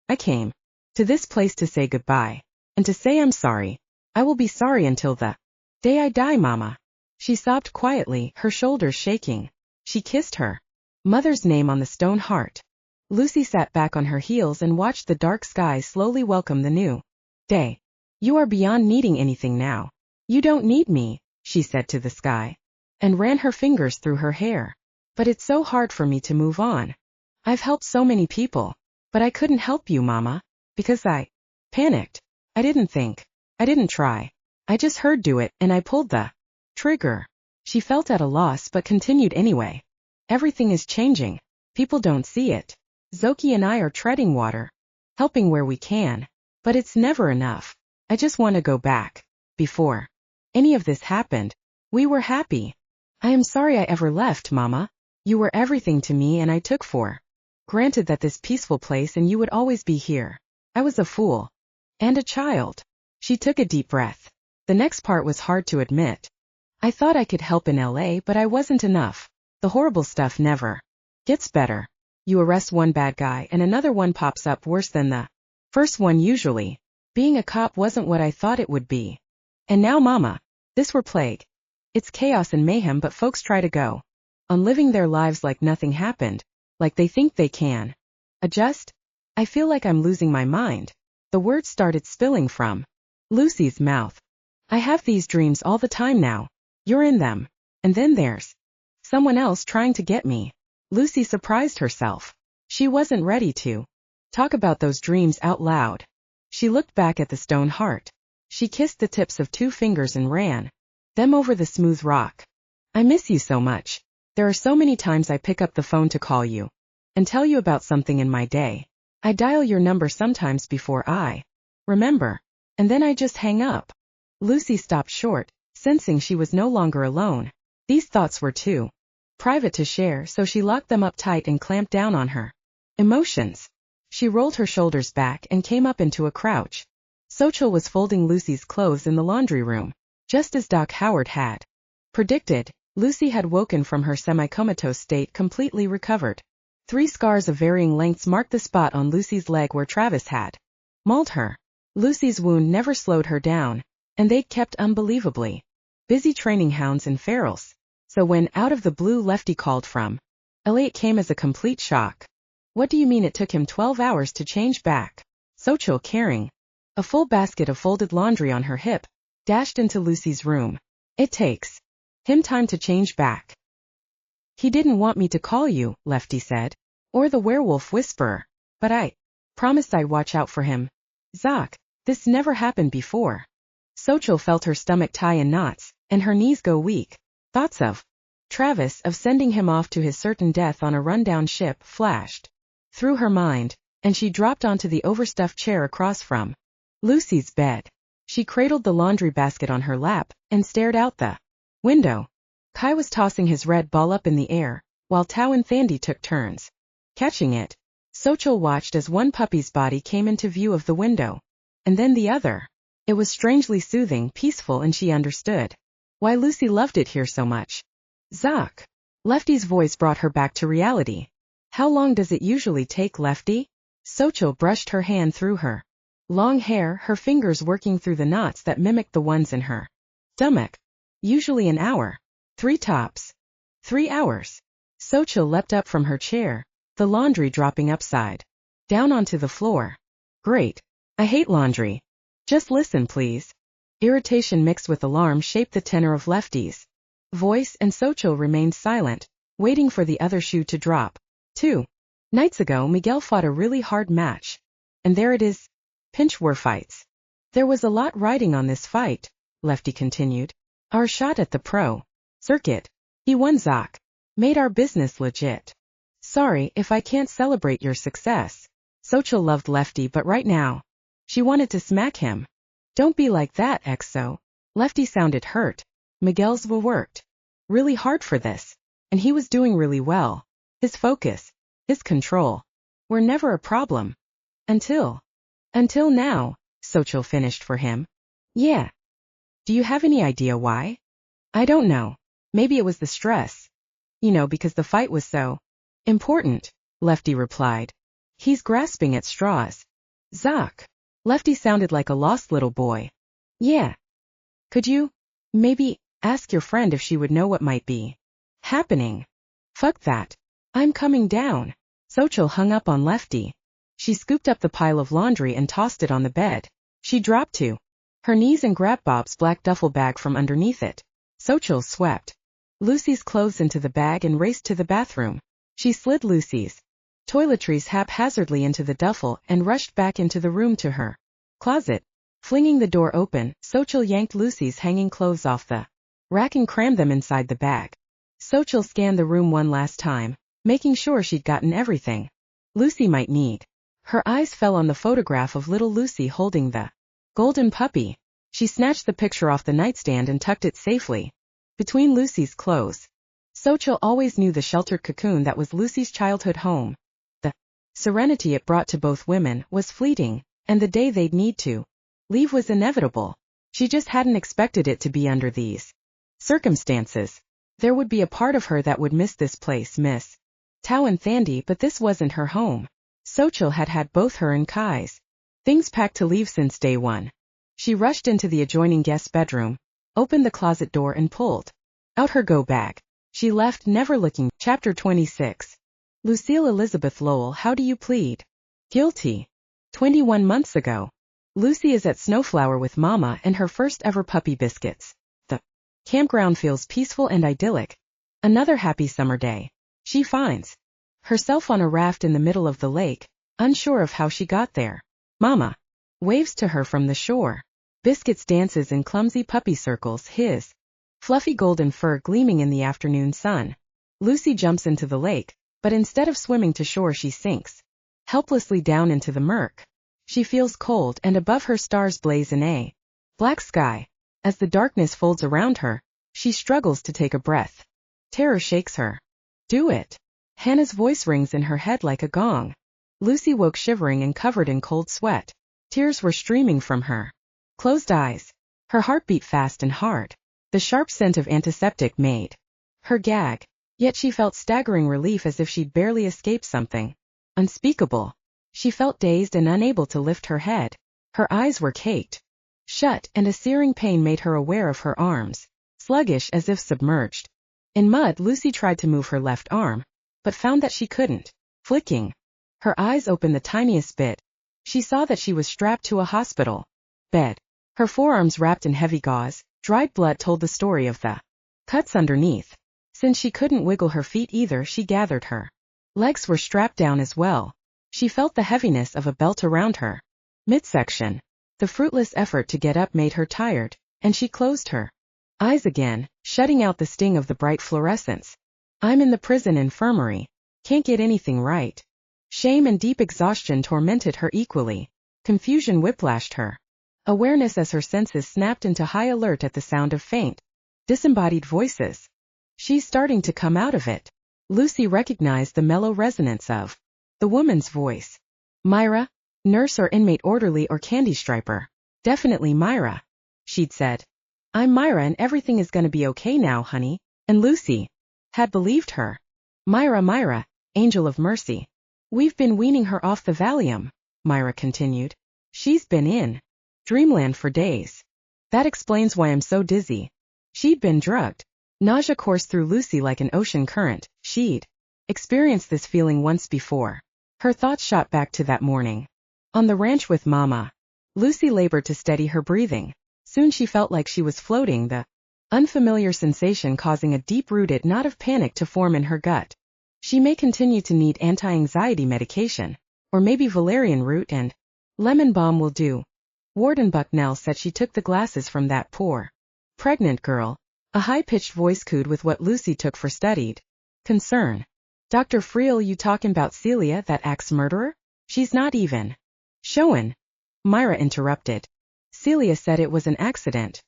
"I came to this place to say goodbye, and to say I'm sorry. I will be sorry until the day I die, Mama." She sobbed quietly, her shoulders shaking. She kissed her mother's name on the stone heart. Lucy sat back on her heels and watched the dark sky slowly welcome the new day. "You are beyond needing anything now. You don't need me," she said to the sky, and ran her fingers through her hair. "But it's so hard for me to move on. I've helped so many people, but I couldn't help you, Mama, because I panicked. I didn't think. I didn't try. I just heard do it, and I pulled the trigger." She felt at a loss but continued anyway. "Everything is changing. People don't see it. Xochitl and I are treading water, helping where we can, but it's never enough. I just want to go back. Before any of this happened, we were happy. I am sorry I ever left, Mama. You were everything to me and I took for granted that this peaceful place and you would always be here. I was a fool. And a child." She took a deep breath. The next part was hard to admit. "I thought I could help in LA, but I wasn't enough. The horrible stuff never gets better. You arrest one bad guy and another one pops up worse than the first one usually. Being a cop wasn't what I thought it would be. And now, Mama, this were plague. It's chaos and mayhem, but folks try to go on living their lives like nothing happened, like they think they can adjust. I feel like I'm losing my mind." The words started spilling from Lucy's mouth. "I have these dreams all the time now. You're in them. And then there's someone else trying to get me." Lucy surprised herself. She wasn't ready to talk about those dreams out loud. She looked back at the stone heart. She kissed the tips of 2 fingers and ran them over the smooth rock. "I miss you so much. There are so many times I pick up the phone to call you and tell you about something in my day. I dial your number sometimes before I remember, and then I just hang up." Lucy stopped short, sensing she was no longer alone. These thoughts were too private to share, so she locked them up tight and clamped down on her emotions. She rolled her shoulders back and came up into a crouch. Xochitl was folding Lucy's clothes in the laundry room, just as Doc Howard had predicted. Lucy had woken from her semi-comatose state completely recovered. 3 scars of varying lengths marked the spot on Lucy's leg where Travis had mauled her. Lucy's wound never slowed her down, and they'd kept unbelievably busy training hounds and ferals. So when, out of the blue, Lefty called from LA, it came as a complete shock. "What do you mean it took him 12 hours to change back?" Xochitl, carrying a full basket of folded laundry on her hip, dashed into Lucy's room. "It takes him time to change back. He didn't want me to call you," Lefty said, "or the Werewolf Whisperer, but I promised I'd watch out for him. Zoc, this never happened before." Xochitl felt her stomach tie in knots, and her knees go weak. Thoughts of Travis, of sending him off to his certain death on a rundown ship, flashed through her mind, and she dropped onto the overstuffed chair across from Lucy's bed. She cradled the laundry basket on her lap, and stared out the window. Kai was tossing his red ball up in the air, while Tao and Thandy took turns catching it. Xochitl watched as one puppy's body came into view of the window, and then the other. It was strangely soothing, peaceful, and she understood Why Lucy loved it here so much. Zoc. Lefty's voice brought her back to reality. How long does it usually take, Lefty? Xochitl brushed her hand through her long hair, her fingers working through the knots that mimicked the ones in her stomach. Usually an hour. 3 tops. 3 hours. Xochitl leapt up from her chair, the laundry dropping upside down onto the floor. Great. I hate laundry. Just listen, please. Irritation mixed with alarm shaped the tenor of Lefty's voice, and Xochitl remained silent, waiting for the other shoe to drop. 2 nights ago Miguel fought a really hard match. And there it is. Pinch war fights. There was a lot riding on this fight, Lefty continued. Our shot at the pro circuit. He won, Zoc. Made our business legit. Sorry if I can't celebrate your success. Xochitl loved Lefty, but right now, she wanted to smack him. Don't be like that, Exo. Lefty sounded hurt. Miguel's worked really hard for this, and he was doing really well. His focus, his control, were never a problem. Until now, Xochitl finished for him. Yeah. Do you have any idea why? I don't know. Maybe it was the stress. You know, because the fight was so important, Lefty replied. He's grasping at straws. Zoc. Lefty sounded like a lost little boy. Yeah. Could you, maybe, ask your friend if she would know what might be happening? Fuck that. I'm coming down. Xochitl hung up on Lefty. She scooped up the pile of laundry and tossed it on the bed. She dropped to her knees and grabbed Bob's black duffel bag from underneath it. Xochitl swept Lucy's clothes into the bag and raced to the bathroom. She slid Lucy's toiletries haphazardly into the duffel and rushed back into the room to her closet. Flinging the door open, Xochitl yanked Lucy's hanging clothes off the rack and crammed them inside the bag. Xochitl scanned the room one last time, making sure she'd gotten everything Lucy might need. Her eyes fell on the photograph of little Lucy holding the golden puppy. She snatched the picture off the nightstand and tucked it safely between Lucy's clothes. Xochitl always knew the sheltered cocoon that was Lucy's childhood home. The serenity it brought to both women was fleeting, and the day they'd need to leave was inevitable. She just hadn't expected it to be under these circumstances. There would be a part of her that would miss this place, miss Tao and Thandy, but this wasn't her home. Xochitl had had both her and Kai's things packed to leave since day one. She rushed into the adjoining guest bedroom, opened the closet door and pulled out her go bag. She left, never looking. Chapter 26. Lucille Elizabeth Lowell, how do you plead? Guilty. 21 months ago. Lucy is at Snowflower with Mama and her first ever puppy Biscuits. The campground feels peaceful and idyllic. Another happy summer day. She finds herself on a raft in the middle of the lake, unsure of how she got there. Mama waves to her from the shore. Biscuits dances in clumsy puppy circles, his fluffy golden fur gleaming in the afternoon sun. Lucy jumps into the lake, but instead of swimming to shore she sinks helplessly down into the murk. She feels cold, and above her stars blaze in a black sky. As the darkness folds around her, she struggles to take a breath. Terror shakes her. Do it. Hannah's voice rings in her head like a gong. Lucy woke shivering and covered in cold sweat. Tears were streaming from her closed eyes. Her heart beat fast and hard. The sharp scent of antiseptic made her gag, yet she felt staggering relief, as if she'd barely escaped something unspeakable. She felt dazed and unable to lift her head. Her eyes were caked shut, and a searing pain made her aware of her arms, sluggish as if submerged in mud. Lucy tried to move her left arm, but found that she couldn't. Flicking her eyes open the tiniest bit, she saw that she was strapped to a hospital bed. Her forearms wrapped in heavy gauze, dried blood told the story of the cuts underneath. Since she couldn't wiggle her feet either, she gathered her legs were strapped down as well. She felt the heaviness of a belt around her midsection. The fruitless effort to get up made her tired, and she closed her eyes again, shutting out the sting of the bright fluorescence. I'm in the prison infirmary. Can't get anything right. Shame and deep exhaustion tormented her equally. Confusion whiplashed her awareness as her senses snapped into high alert at the sound of faint, disembodied voices. She's starting to come out of it. Lucy recognized the mellow resonance of the woman's voice. Myra? Nurse or inmate orderly or candy striper? Definitely Myra, she'd said. I'm Myra and everything is gonna be okay now, honey. And Lucy had believed her. Myra, angel of mercy. We've been weaning her off the Valium, Myra continued. She's been in dreamland for days. That explains why I'm so dizzy. She'd been drugged. Nausea coursed through Lucy like an ocean current. She'd experienced this feeling once before. Her thoughts shot back to that morning. On the ranch with Mama. Lucy labored to steady her breathing. Soon she felt like she was floating, the unfamiliar sensation causing a deep-rooted knot of panic to form in her gut. She may continue to need anti-anxiety medication, or maybe valerian root and lemon balm will do. Warden Bucknell said she took the glasses from that poor pregnant girl. A high-pitched voice cooed with what Lucy took for studied concern. Dr. Friel, you talking about Celia, that axe murderer? She's not even showin'. Myra interrupted. Celia said it was an accident.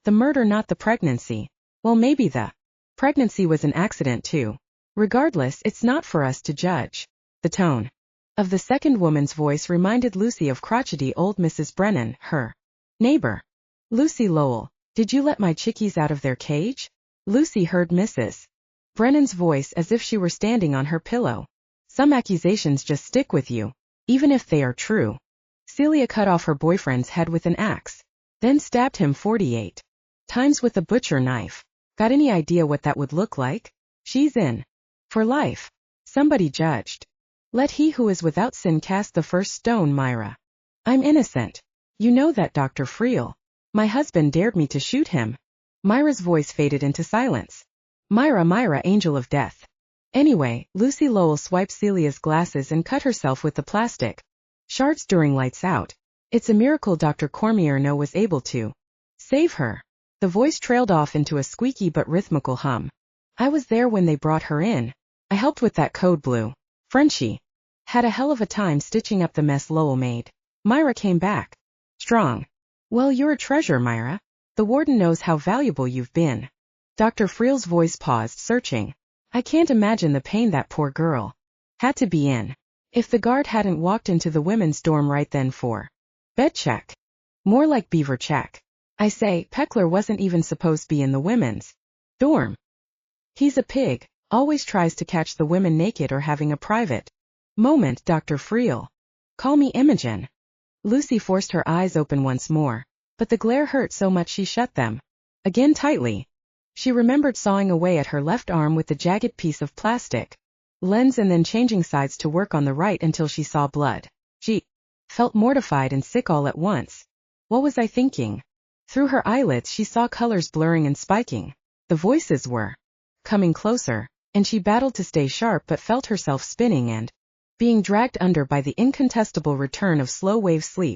The murder, not the pregnancy. Well, maybe the pregnancy was an accident too. Regardless, it's not for us to judge. The tone of the second woman's voice reminded Lucy of crotchety old Mrs. Brennan, her neighbor. Lucy Lowell, did you let my chickies out of their cage? Lucy heard Mrs. Brennan's voice as if she were standing on her pillow. Some accusations just stick with you, even if they are true. Celia cut off her boyfriend's head with an axe, then stabbed him 48 times with a butcher knife. Got any idea what that would look like? She's in for life. Somebody judged. Let he who is without sin cast the first stone, Myra. I'm innocent. You know that, Dr. Friel. My husband dared me to shoot him. Myra's voice faded into silence. Myra, angel of death. Anyway, Lucy Lowell swiped Celia's glasses and cut herself with the plastic shards during lights out. It's a miracle Dr. Cormier was able to save her. The voice trailed off into a squeaky but rhythmical hum. I was there when they brought her in. I helped with that code blue. Frenchie had a hell of a time stitching up the mess Lowell made. Myra came back strong. Well, you're a treasure, Myra. The warden knows how valuable you've been. Dr. Friel's voice paused, searching. I can't imagine the pain that poor girl had to be in. If the guard hadn't walked into the women's dorm right then for bed check. More like beaver check. I say, Peckler wasn't even supposed to be in the women's dorm. He's a pig, always tries to catch the women naked or having a private moment. Dr. Friel. Call me Imogen. Lucy forced her eyes open once more, but the glare hurt so much she shut them again tightly. She remembered sawing away at her left arm with the jagged piece of plastic lens and then changing sides to work on the right until she saw blood. She felt mortified and sick all at once. What was I thinking? Through her eyelids she saw colors blurring and spiking. The voices were coming closer, and she battled to stay sharp but felt herself spinning and being dragged under by the incontestable return of slow-wave sleep.